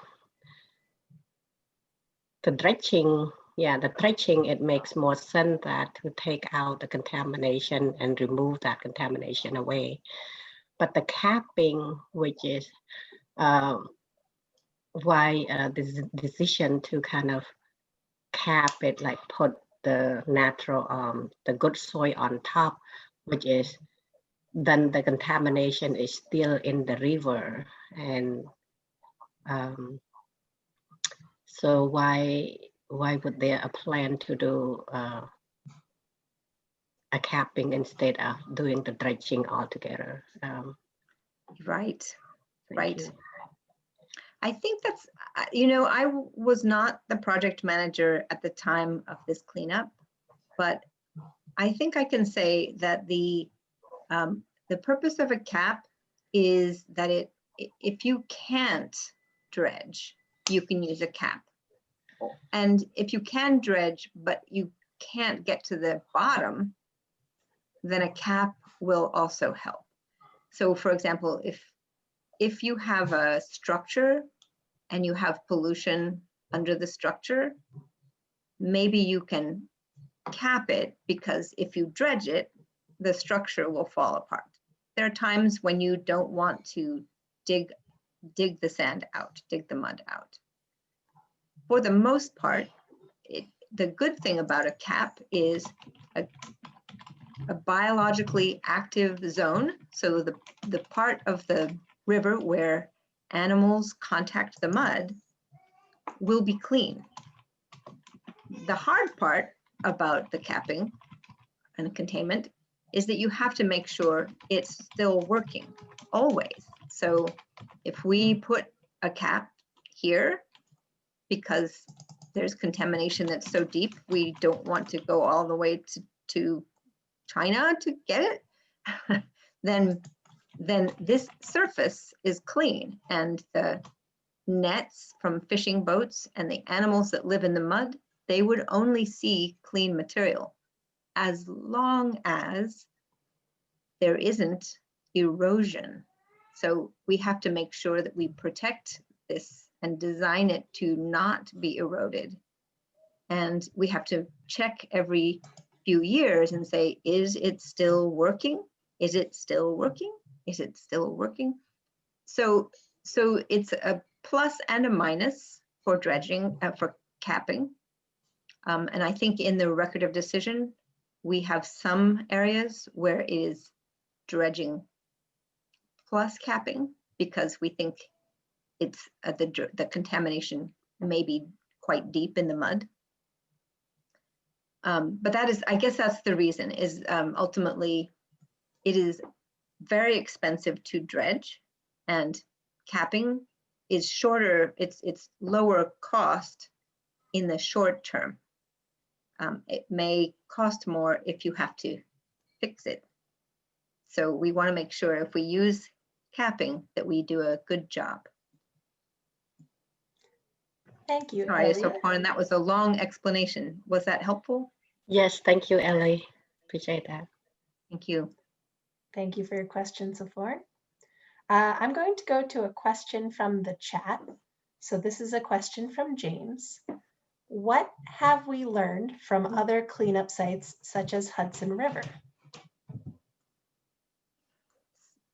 dredging. Yeah, the dredging, it makes more sense that to take out the contamination and remove that contamination away. But the capping, which is why this decision to kind of cap it, like put the natural, the good soil on top, which is then the contamination is still in the river. And so why would there a plan to do a capping instead of doing the dredging altogether? Right, Thank right. you. I think that's, you know, I was not the project manager at the time of this cleanup, but I think I can say that the purpose of a cap is that if you can't dredge, you can use a cap. And if you can dredge, but you can't get to the bottom, then a cap will also help. So for example, if you have a structure and you have pollution under the structure, maybe you can cap it, because if you dredge it, the structure will fall apart. There are times when you don't want to dig the sand out, dig the mud out. For the most part, the good thing about a cap is a biologically active zone. So the part of the river where animals contact the mud will be clean. The hard part about the capping and containment is that you have to make sure it's still working always. So if we put a cap here, because there's contamination that's so deep, we don't want to go all the way to China to get it, then this surface is clean, and the nets from fishing boats and the animals that live in the mud, they would only see clean material as long as there isn't erosion. So we have to make sure that we protect this and design it to not be eroded. And we have to check every few years and say, is it still working? Is it still working? Is it still working? So it's a plus and a minus for dredging, for capping. And I think in the record of decision, we have some areas where it is dredging plus capping because we think it's the contamination may be quite deep in the mud. But that is, I guess that's the reason, is ultimately it is very expensive to dredge, and capping is shorter, it's lower cost in the short term. It may cost more if you have to fix it. So we want to make sure if we use capping that we do a good job. Thank you, Sorry, so Elliot. Lauren, that was a long explanation. Was that helpful? Yes, thank you, Ellie. Appreciate that. Thank you. Thank you for your question, Safor. I'm going to go to a question from the chat. So this is a question from James. What have we learned from other cleanup sites such as Hudson River?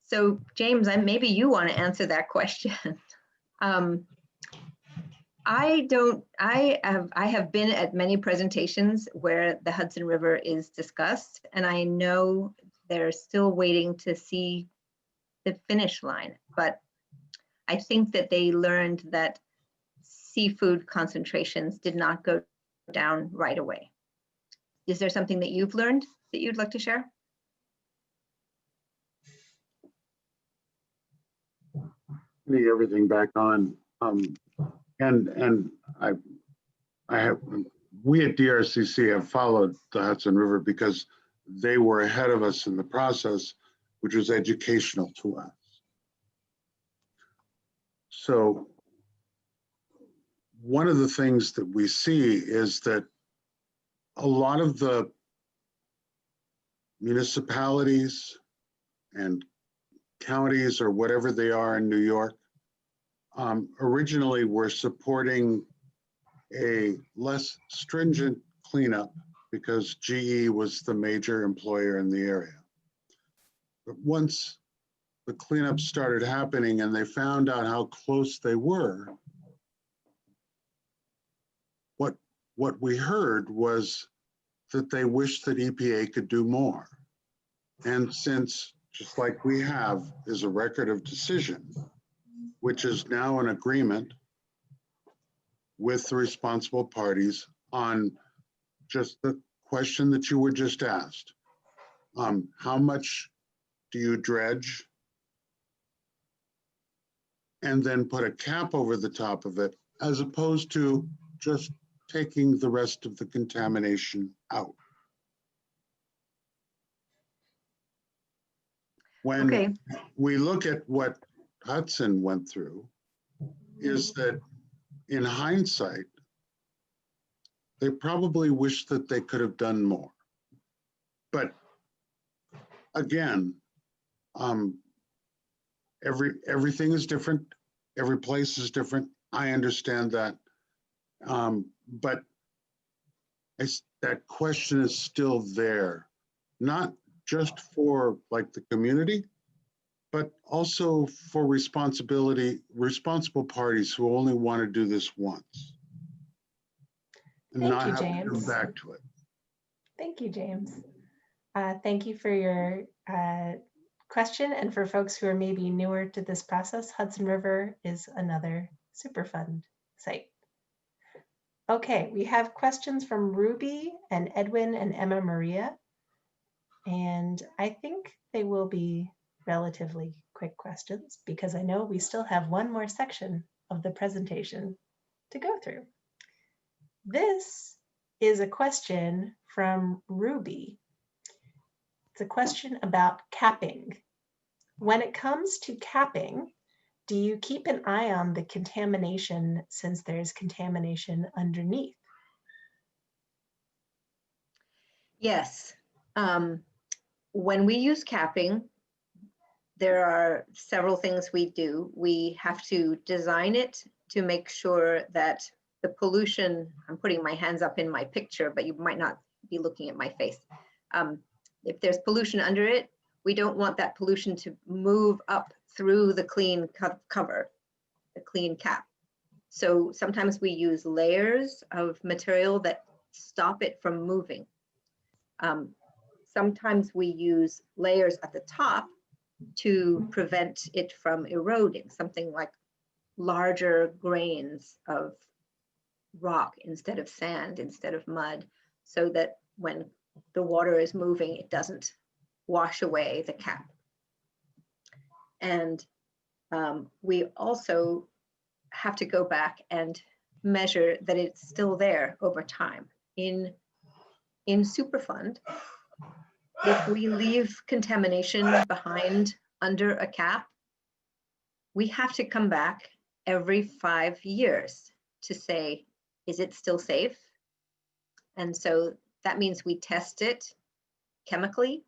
So James, maybe you want to answer that question. I have been at many presentations where the Hudson River is discussed, and I know they're still waiting to see the finish line, but I think that they learned that seafood concentrations did not go down right away. Is there something that you've learned that you'd like to share? Putting everything back on, and we at DRCC have followed the Hudson River because they were ahead of us in the process, which was educational to us. So one of the things that we see is that a lot of the municipalities and counties or whatever they are in New York originally were supporting a less stringent cleanup because GE was the major employer in the area. But once the cleanup started happening and they found out how close they were, what we heard was that they wished that EPA could do more. And since, just like we have, is a record of decision, which is now an agreement with the responsible parties on just the question that you were just asked. How much do you dredge? And then put a cap over the top of it, as opposed to just taking the rest of the contamination out. When we look at what Hudson went through, is that in hindsight, they probably wish that they could have done more. But again, everything is different. Every place is different. I understand that. But that question is still there, not just for like the community, but also for responsible parties who only want to do this once. And Thank not you, have to James. come back to it. Thank you, James. Thank you for your question. And for folks who are maybe newer to this process, Hudson River is another Superfund site. Okay, we have questions from Ruby and Edwin and Emma Maria. And I think they will be relatively quick questions because I know we still have one more section of the presentation to go through. This is a question from Ruby. It's a question about capping. When it comes to capping, do you keep an eye on the contamination since there's contamination underneath? Yes. When we use capping, there are several things we do. We have to design it to make sure that the pollution, I'm putting my hands up in my picture, but you might not be looking at my face. If there's pollution under it, we don't want that pollution to move up through the clean cover, the clean cap. So sometimes we use layers of material that stop it from moving. Sometimes we use layers at the top to prevent it from eroding, something like larger grains of rock instead of sand, instead of mud, so that when the water is moving, it doesn't wash away the cap. And we also have to go back and measure that it's still there over time. In Superfund, if we leave contamination behind under a cap, we have to come back every 5 years to say, is it still safe? And so that means we test it chemically,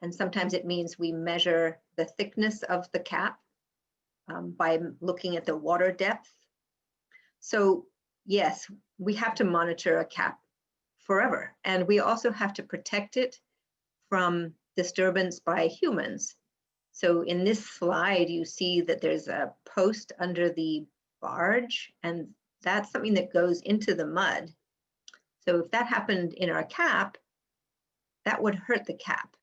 and sometimes it means we measure the thickness of the cap by looking at the water depth. So yes, we have to monitor a cap forever, and we also have to protect it from disturbance by humans. So in this slide, you see that there's a post under the barge, and that's something that goes into the mud. So if that happened in our cap, that would hurt the cap.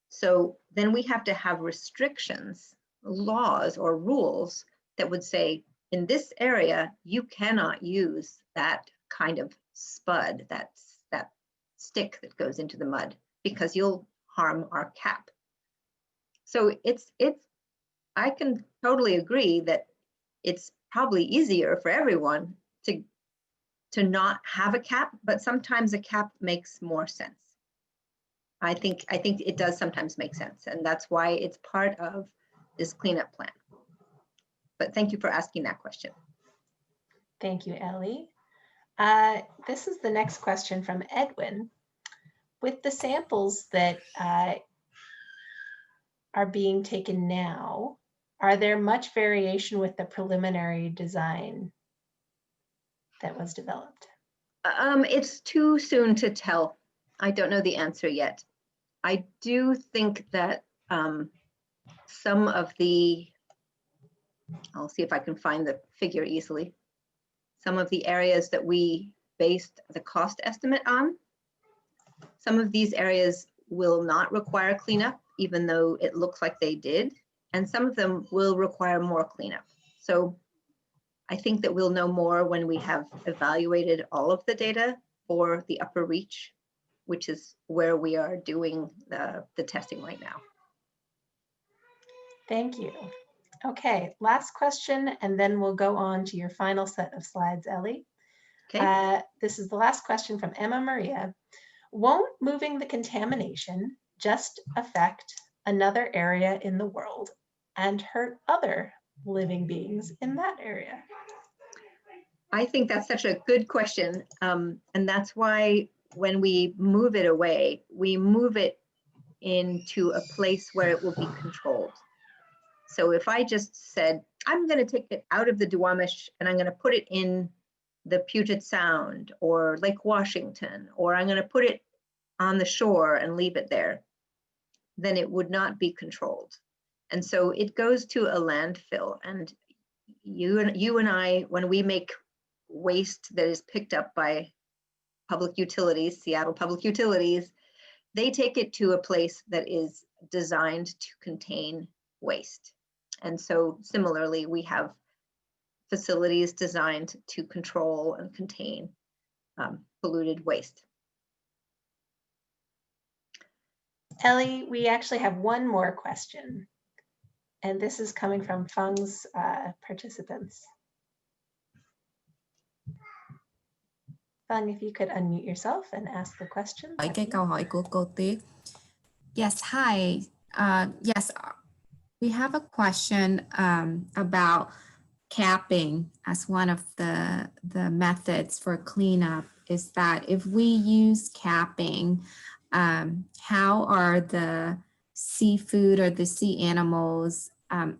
So then we have to have restrictions, laws or rules that would say, in this area, you cannot use that kind of spud, that stick that goes into the mud, because you'll harm our cap. So I can totally agree that it's probably easier for everyone to not have a cap, but sometimes a cap makes more sense. I think it does sometimes make sense, and that's why it's part of this cleanup plan. But thank you for asking that question. Thank you, Ellie. This is the next question from Edwin. With the samples that are being taken now, are there much variation with the preliminary design that was developed? It's too soon to tell. I don't know the answer yet. I do think that some of the, I'll see if I can find the figure easily. Some of the areas that we based the cost estimate on, some of these areas will not require cleanup, even though it looks like they did, and some of them will require more cleanup. So I think that we'll know more when we have evaluated all of the data for the upper reach, which is where we are doing the testing right now. Thank you. Okay, last question, and then we'll go on to your final set of slides, Ellie. Okay. This is the last question from Emma Maria. Won't moving the contamination just affect another area in the world and hurt other living beings in that area? I think that's such a good question. And that's why when we move it away, we move it into a place where it will be controlled. So if I just said, I'm going to take it out of the Duwamish and I'm going to put it in the Puget Sound or Lake Washington, or I'm going to put it on the shore and leave it there, then it would not be controlled. And so it goes to a landfill. And you and I, when we make waste that is picked up by public utilities, Seattle Public Utilities, they take it to a place that is designed to contain waste. And so similarly, we have facilities designed to control and contain polluted waste. Ellie, we actually have one more question, and this is coming from Fung's participants. Fung, if you could unmute yourself and ask the question. Cái câu hỏi của cô Tuyết. Yes, hi. Yes, we have a question about capping as one of the methods for cleanup. Is that if we use capping, how are the seafood or the sea animals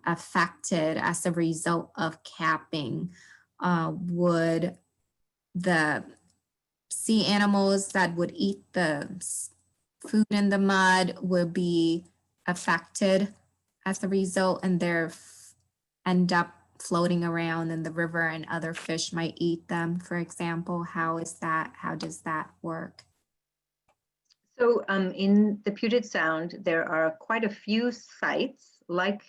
affected as a result of capping? Would the sea animals that would eat the food in the mud will be affected as a result, and they're end up floating around in the river and other fish might eat them, for example. How does that work? So in the Puget Sound, there are quite a few sites like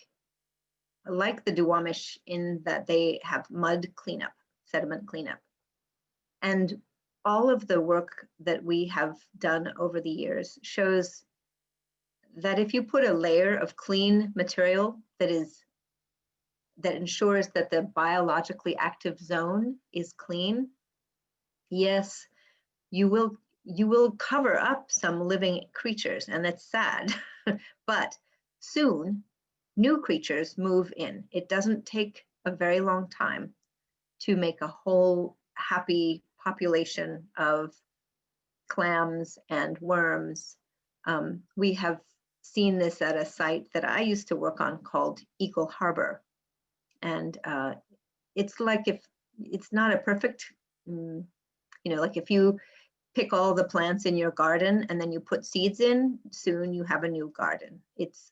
the Duwamish in that they have mud cleanup, sediment cleanup. And all of the work that we have done over the years shows that if you put a layer of clean material that ensures that the biologically active zone is clean, yes, you will cover up some living creatures, and it's sad, but soon new creatures move in. It doesn't take a very long time to make a whole happy population of clams and worms. We have seen this at a site that I used to work on called Eagle Harbor. And it's like, if it's not a perfect, like if you pick all the plants in your garden and then you put seeds in, soon you have a new garden. It's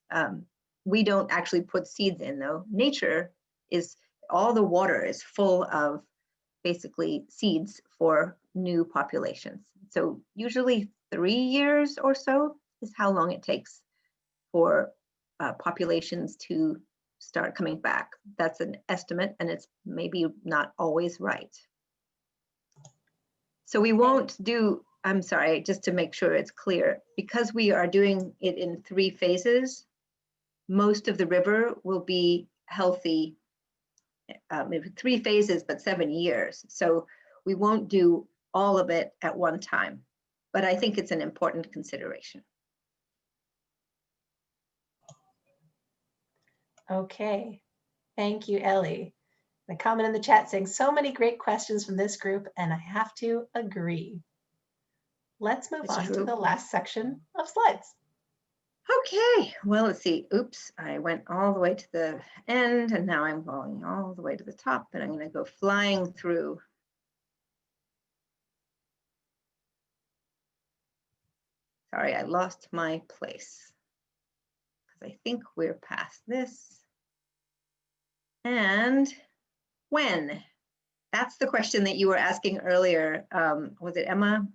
we don't actually put seeds in though. Nature is, all the water is full of basically seeds for new populations. So usually 3 years or so is how long it takes for populations to start coming back. That's an estimate, and it's maybe not always right. So we won't do, I'm sorry, just to make sure it's clear, because we are doing it in 3 phases, most of the river will be healthy, maybe 3 phases, but 7 years. So we won't do all of it at one time, but I think it's an important consideration. Okay, thank you, Ellie. The comment in the chat saying so many great questions from this group, and I have to agree. Let's move on to the last section of slides. Okay, well, let's see. Oops, I went all the way to the end and now I'm going all the way to the top, and I'm going to go flying through. Sorry, I lost my place because I think we're past this. And when? That's the question that you were asking earlier. Was it Emma?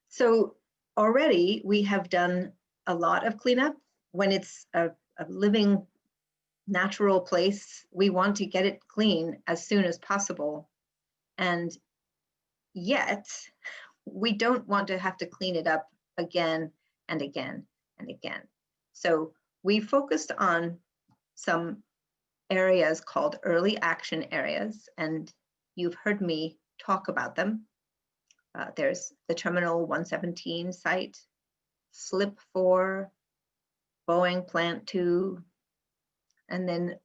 So already we have done a lot of cleanup. When it's a living natural place, we want to get it clean as soon as possible. And yet we don't want to have to clean it up again and again and again. So we focused on some areas called early action areas, and you've heard me talk about them. There's the Terminal 117 site, Slip 4, Boeing Plant 2, and then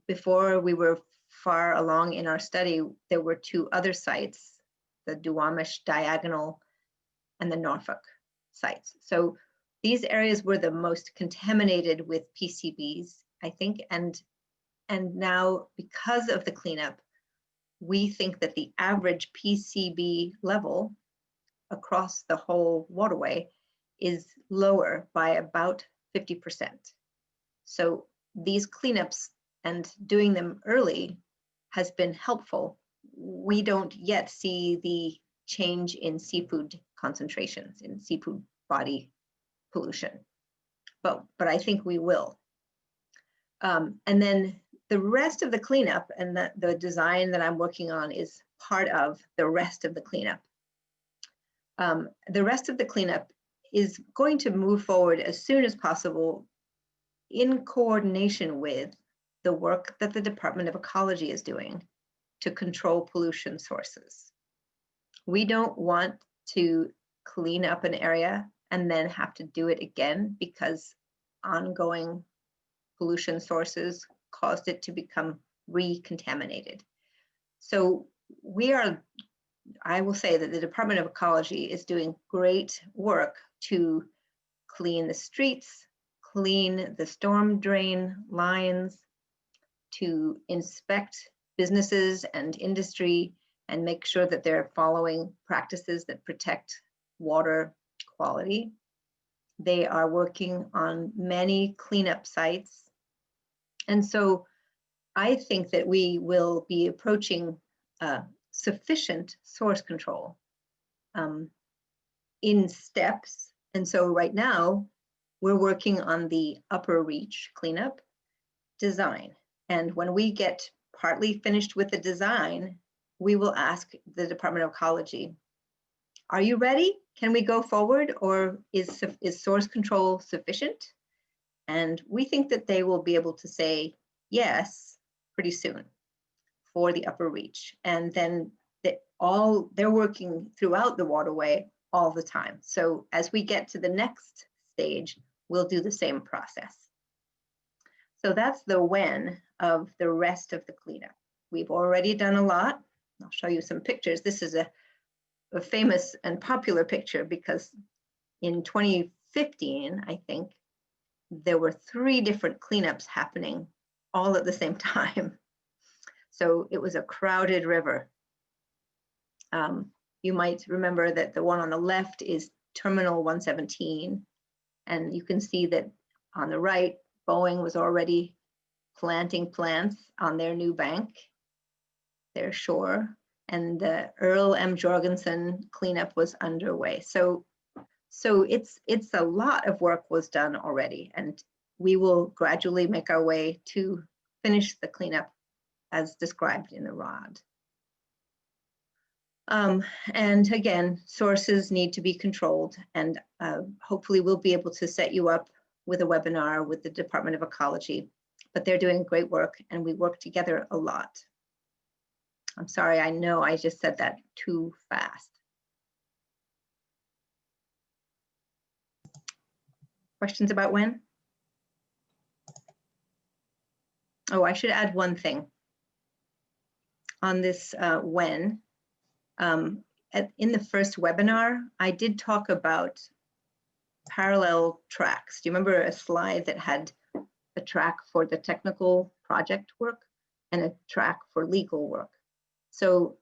before we were far along in our study, there were 2 other sites, the Duwamish Diagonal and the Norfolk sites. So these areas were the most contaminated with PCBs, I think, and now because of the cleanup, we think that the average PCB level across the whole waterway is lower by about 50%. So these cleanups and doing them early has been helpful. We don't yet see the change in seafood concentrations, in seafood body pollution, but I think we will. And then the rest of the cleanup and the design that I'm working on is part of the rest of the cleanup. The rest of the cleanup is going to move forward as soon as possible in coordination with the work that the Department of Ecology is doing to control pollution sources. We don't want to clean up an area and then have to do it again because ongoing pollution sources caused it to become recontaminated. So I will say that the Department of Ecology is doing great work to clean the streets, clean the storm drain lines, to inspect businesses and industry and make sure that they're following practices that protect water quality. They are working on many cleanup sites. And so I think that we will be approaching sufficient source control in steps. And so right now, we're working on the upper reach cleanup design. And when we get partly finished with the design, we will ask the Department of Ecology, are you ready? Can we go forward, or is source control sufficient? And we think that they will be able to say yes pretty soon for the upper reach. And then they're working throughout the waterway all the time. So as we get to the next stage, we'll do the same process. So that's the when of the rest of the cleanup. We've already done a lot. I'll show you some pictures. This is a famous and popular picture because in 2015, I think, there were 3 different cleanups happening all at the same time. So it was a crowded river. You might remember that the one on the left is Terminal 117. And you can see that on the right, Boeing was already planting plants on their new bank, their shore, and the Earl M. Jorgensen cleanup was underway. So it's a lot of work was done already, and we will gradually make our way to finish the cleanup as described in the ROD. And again, sources need to be controlled, and hopefully we'll be able to set you up with a webinar with the Department of Ecology, but they're doing great work and we work together a lot. I'm sorry, I know I just said that too fast. Questions about when? Oh, I should add one thing on this when. In the first webinar, I did talk about parallel tracks. Do you remember a slide that had a track for the technical project work and a track for legal work? So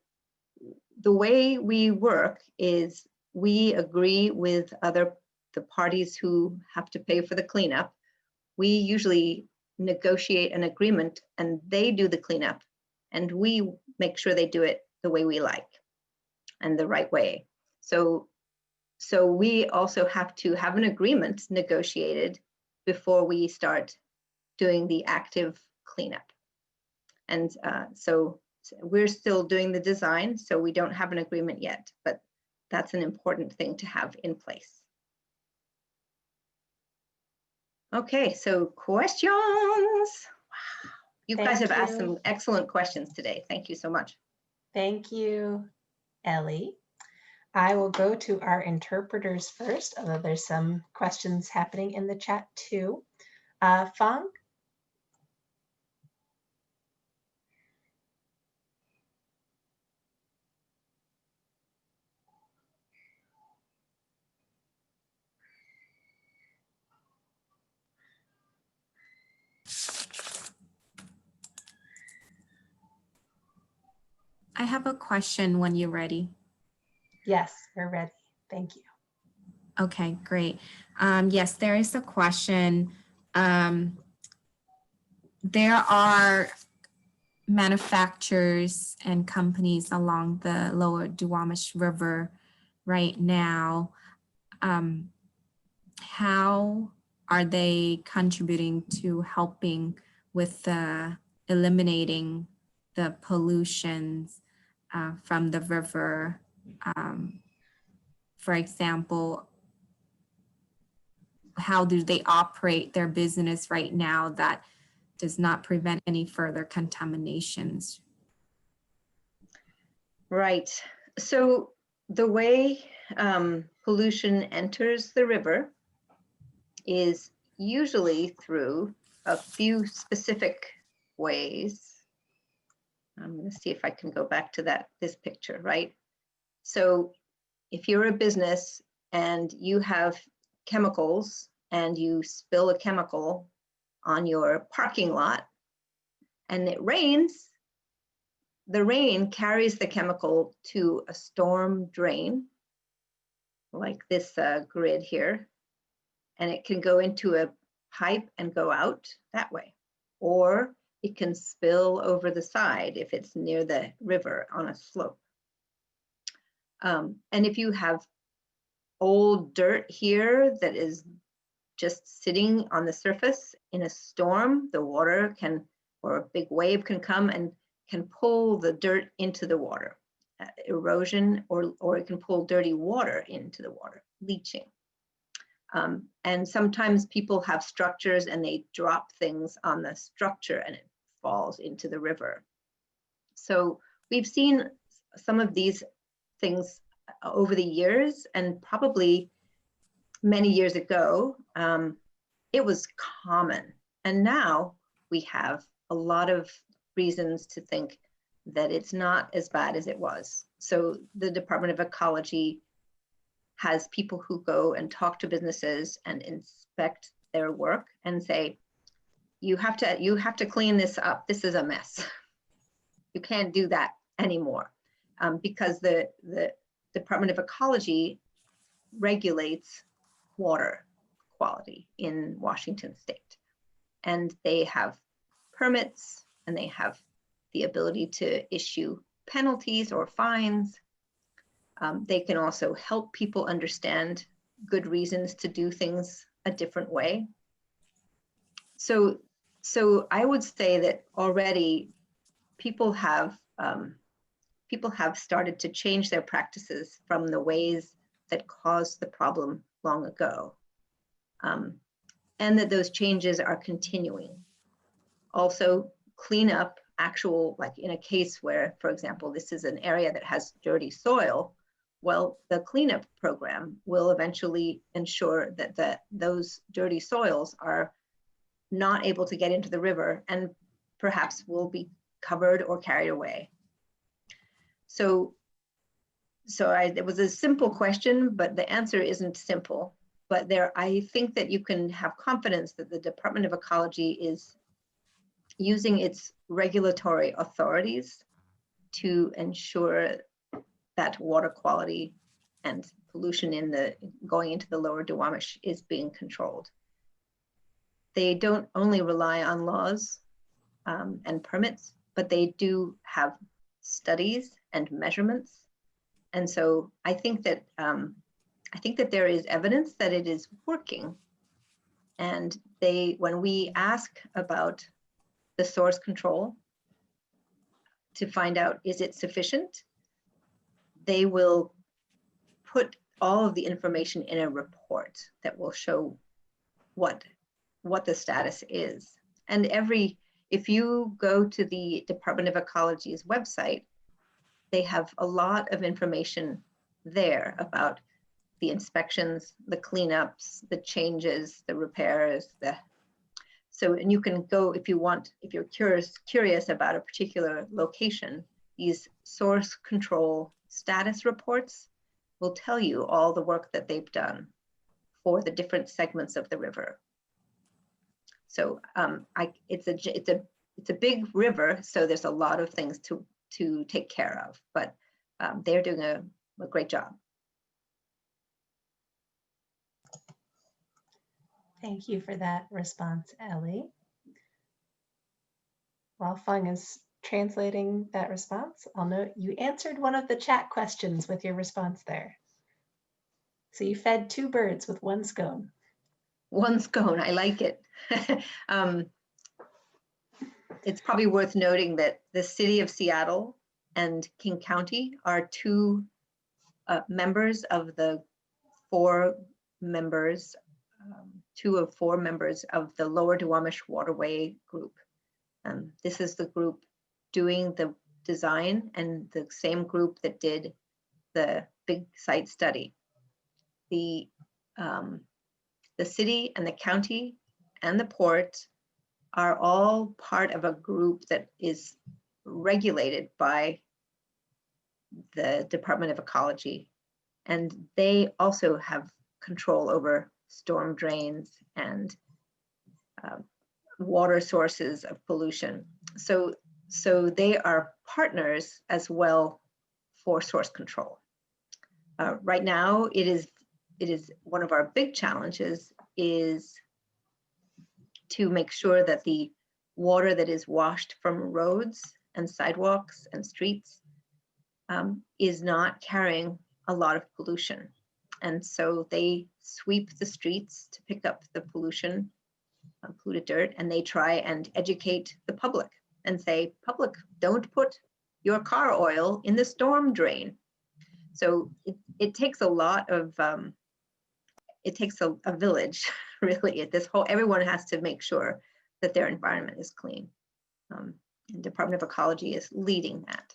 the way we work is we agree with the parties who have to pay for the cleanup. We usually negotiate an agreement and they do the cleanup, and we make sure they do it the way we like and the right way. So we also have to have an agreement negotiated before we start doing the active cleanup. And so we're still doing the design, so we don't have an agreement yet, but that's an important thing to have in place. Okay, so questions. Wow. You guys have asked some excellent questions today. Thank you so much. Thank you, Ellie. I will go to our interpreters first, although there's some questions happening in the chat too. Fang? I have a question when you're ready. Yes, we're ready. Thank you. Okay, great. Yes, there is a question. There are manufacturers and companies along the Lower Duwamish River right now. How are they contributing to helping with eliminating the pollutions from the river? For example, how do they operate their business right now that does not prevent any further contaminations? Right. So the way pollution enters the river is usually through a few specific ways. I'm going to see if I can go back to this picture, right? So if you're a business and you have chemicals and you spill a chemical on your parking lot and it rains, the rain carries the chemical to a storm drain, like this grid here, and it can go into a pipe and go out that way, or it can spill over the side if it's near the river on a slope. And if you have old dirt here that is just sitting on the surface in a storm, the water can, or a big wave can come and can pull the dirt into the water, erosion, or it can pull dirty water into the water, leaching. And sometimes people have structures and they drop things on the structure and it falls into the river. So we've seen some of these things over the years, and probably many years ago, it was common. And now we have a lot of reasons to think that it's not as bad as it was. So the Department of Ecology has people who go and talk to businesses and inspect their work and say, you have to clean this up. This is a mess. You can't do that anymore, because the Department of Ecology regulates water quality in Washington state. And they have permits and they have the ability to issue penalties or fines. They can also help people understand good reasons to do things a different way. So I would say that already people have started to change their practices from the ways that caused the problem long ago, and that those changes are continuing. Also, clean up actual, like in a case where, for example, this is an area that has dirty soil, well, the cleanup program will eventually ensure that those dirty soils are not able to get into the river and perhaps will be covered or carried away. So it was a simple question, but the answer isn't simple. But I think that you can have confidence that the Department of Ecology is using its regulatory authorities to ensure that water quality and pollution going into the Lower Duwamish is being controlled. They don't only rely on laws and permits, but they do have studies and measurements. And so I think that there is evidence that it is working. And when we ask about the source control to find out, is it sufficient? They will put all of the information in a report that will show what the status is. And if you go to the Department of Ecology's website, they have a lot of information there about the inspections, the cleanups, the changes, the repairs, and you can go if you're curious about a particular location. These source control status reports will tell you all the work that they've done for the different segments of the river. So it's a big river, so there's a lot of things to take care of, but they're doing a great job. Thank you for that response, Ellie. While Fung is translating that response, I'll note you answered one of the chat questions with your response there. So you fed two birds with one scone. One scone, I like it. It's probably worth noting that the city of Seattle and King County are two members of the four members, two of four members of the Lower Duwamish Waterway group. This is the group doing the design and the same group that did the big site study. The city and the county and the port are all part of a group that is regulated by the Department of Ecology. And they also have control over storm drains and water sources of pollution. So So they are partners as well for source control. Right now, it is one of our big challenges is to make sure that the water that is washed from roads and sidewalks and streets is not carrying a lot of pollution. And so they sweep the streets to pick up the pollution, polluted dirt, and they try and educate the public and say, public, don't put your car oil in the storm drain. So it takes a lot of, it takes a village, really. Everyone has to make sure that their environment is clean. And Department of Ecology is leading that.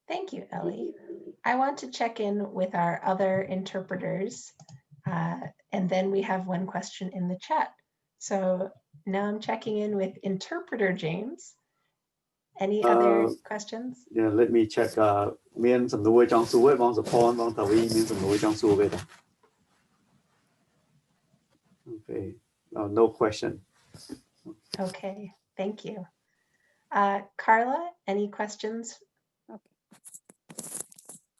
Thank you, Ellie. I want to check in with our other interpreters, and then we have one question in the chat. So now I'm checking in with interpreter James. Any other questions? Yeah, let me check. Miễn some nuôi trong suối mong the pond mong tàu miễn some nuôi trong suối vậy. Okay, no question. Okay, thank you. Carla, any questions?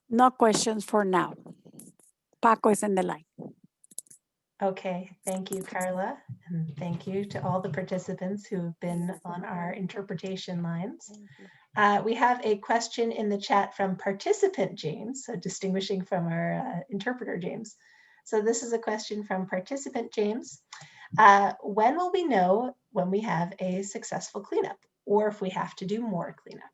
No questions for now. Paco is in the line. Okay, thank you, Carla. And thank you to all the participants who have been on our interpretation lines. We have a question in the chat from participant James, so distinguishing from our interpreter James. So this is a question from participant James. When will we know when we have a successful cleanup, or if we have to do more cleanup?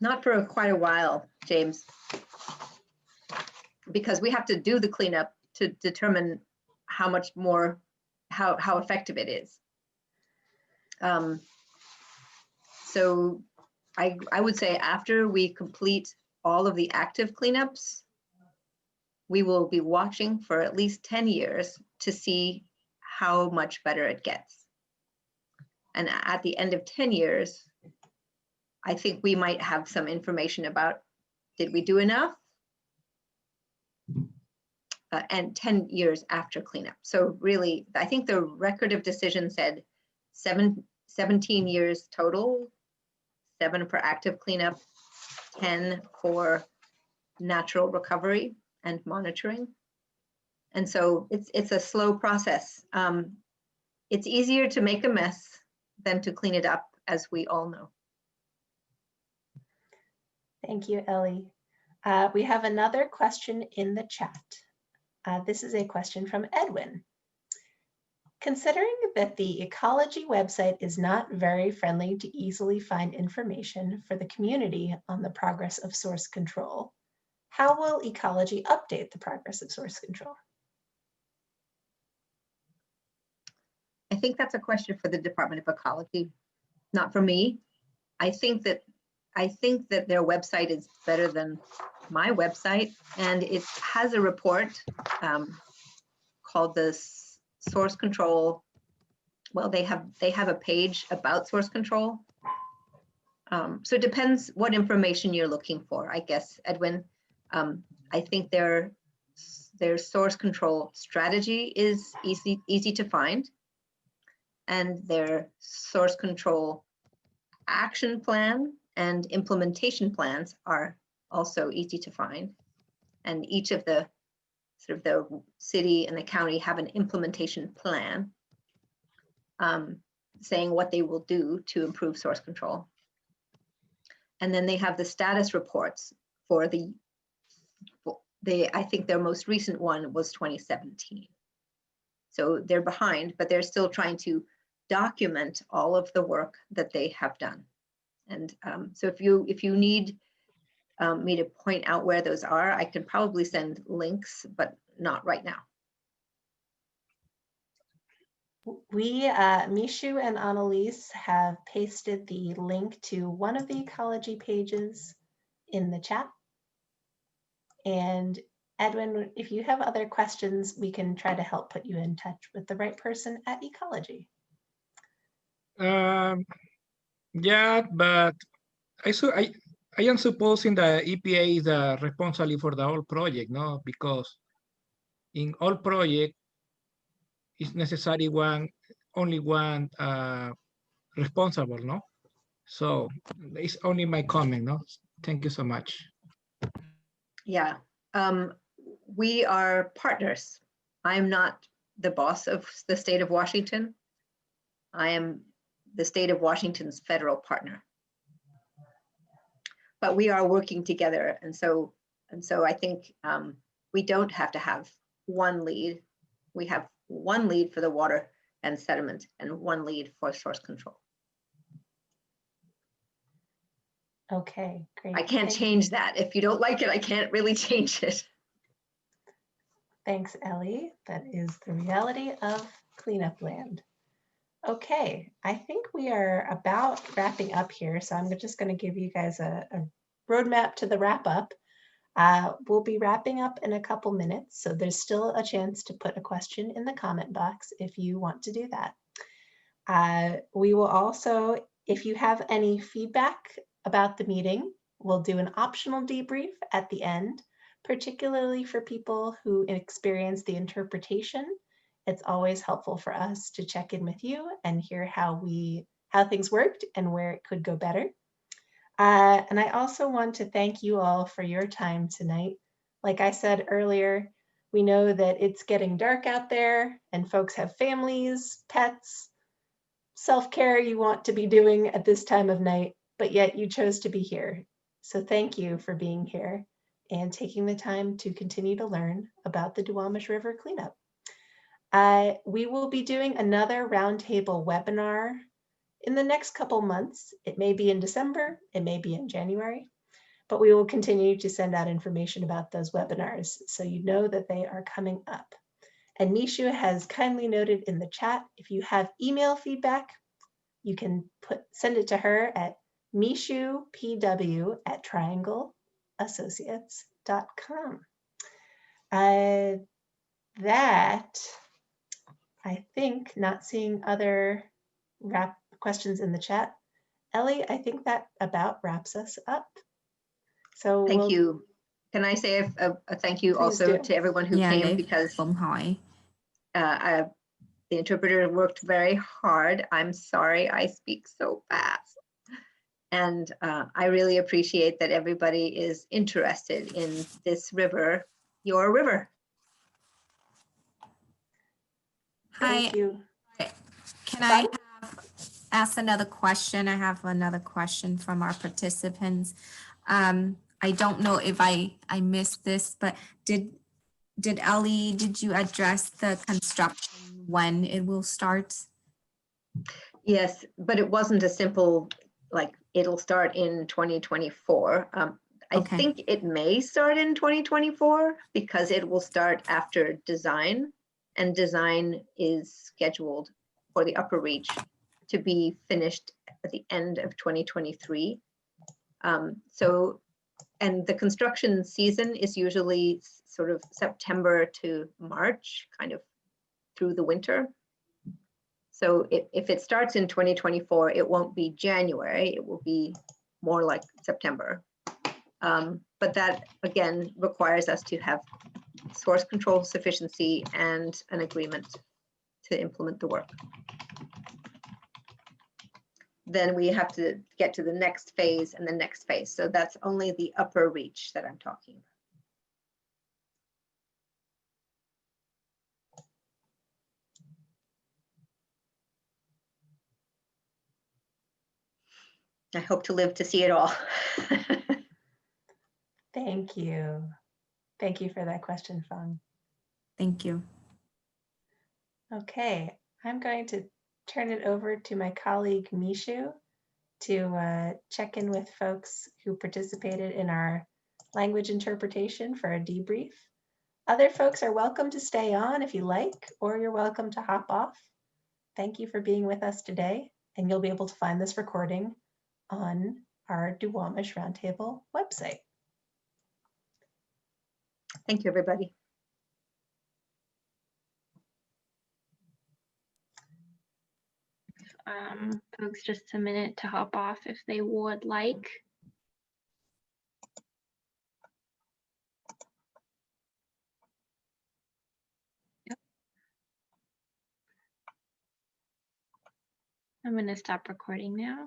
Not for quite a while, James, because we have to do the cleanup to determine how much more, how effective it is. So I would say after we complete all of the active cleanups, we will be watching for at least 10 years to see how much better it gets. And at the end of 10 years, I think we might have some information about, did we do enough? And 10 years after cleanup. So really, I think the record of decision said 17 years total, 7 for active cleanup, 10 for natural recovery and monitoring. And so it's a slow process. It's easier to make a mess than to clean it up, as we all know. Thank you, Ellie. We have another question in the chat. This is a question from Edwin. Considering that the ecology website is not very friendly to easily find information for the community on the progress of source control, how will ecology update the progress of source control? I think that's a question for the Department of Ecology, not for me. I think that their website is better than my website, and it has a report called the source control. Well, they have a page about source control. So it depends what information you're looking for, I guess, Edwin. I think their source control strategy is easy to find, and their source control action plan and implementation plans are also easy to find. And each of the the city and the county have an implementation plan saying what they will do to improve source control. And then they have the status reports for I think their most recent one was 2017. So they're behind, but they're still trying to document all of the work that they have done. And so if you need me to point out where those are, I can probably send links, but not right now. We, Mishu and Annalise, have pasted the link to one of the ecology pages in the chat. And Edwin, if you have other questions, we can try to help put you in touch with the right person at ecology. Yeah, but I am supposing the EPA is responsible for the whole project, no? Because in all project, it's necessary one only one responsible, no? So it's only my comment, no? Thank you so much. Yeah, we are partners. I'm not the boss of the state of Washington. I am the state of Washington's federal partner. But we are working together, and so I think we don't have to have one lead. We have one lead for the water and sediment, and one lead for source control. Okay, great. I can't change that. If you don't like it, I can't really change it. Thanks, Ellie. That is the reality of cleanup land. Okay, I think we are about wrapping up here, so I'm just going to give you guys a roadmap to the wrap up. We'll be wrapping up in a couple minutes, so there's still a chance to put a question in the comment box if you want to do that. We will also, if you have any feedback about the meeting, we'll do an optional debrief at the end, particularly for people who experience the interpretation. It's always helpful for us to check in with you and hear how things worked and where it could go better. And I also want to thank you all for your time tonight. Like I said earlier, we know that it's getting dark out there and folks have families, pets, self-care you want to be doing at this time of night, but yet you chose to be here. So thank you for being here and taking the time to continue to learn about the Duwamish River cleanup. We will be doing another roundtable webinar in the next couple months. It may be in December, it may be in January, but we will continue to send out information about those webinars so you know that they are coming up. And Mishu has kindly noted in the chat, if you have email feedback, you can send it to her at mishupw@triangleassociates.com. That, I think, not seeing other questions in the chat. Ellie, I think that about wraps us up. So Thank you. Can I say a thank you also to everyone who came, because the interpreter worked very hard. I'm sorry I speak so fast. And I really appreciate that everybody is interested in this river, your river. Hi. Thank you. Can I ask another question? I have another question from our participants. I don't know if I missed this, but did Ellie, did you address the construction when it will start? Yes, but it wasn't a simple, like, it'll start in 2024. I think it may start in 2024 because it will start after design, and design is scheduled for the upper reach to be finished at the end of 2023. And the construction season is usually sort of September to March, kind of through the winter. So if it starts in 2024, it won't be January, it will be more like September. But that, again, requires us to have source control sufficiency and an agreement to implement the work. Then we have to get to the next phase and the next phase. So that's only the upper reach that I'm talking about. I hope to live to see it all. Thank you. Thank you for that question, Fang. Thank you. Okay, I'm going to turn it over to my colleague Mishu to check in with folks who participated in our language interpretation for a debrief. Other folks are welcome to stay on if you like, or you're welcome to hop off. Thank you for being with us today, and you'll be able to find this recording on our Duwamish Roundtable website. Thank you, everybody. Folks, just a minute to hop off if they would like. I'm going to stop recording now.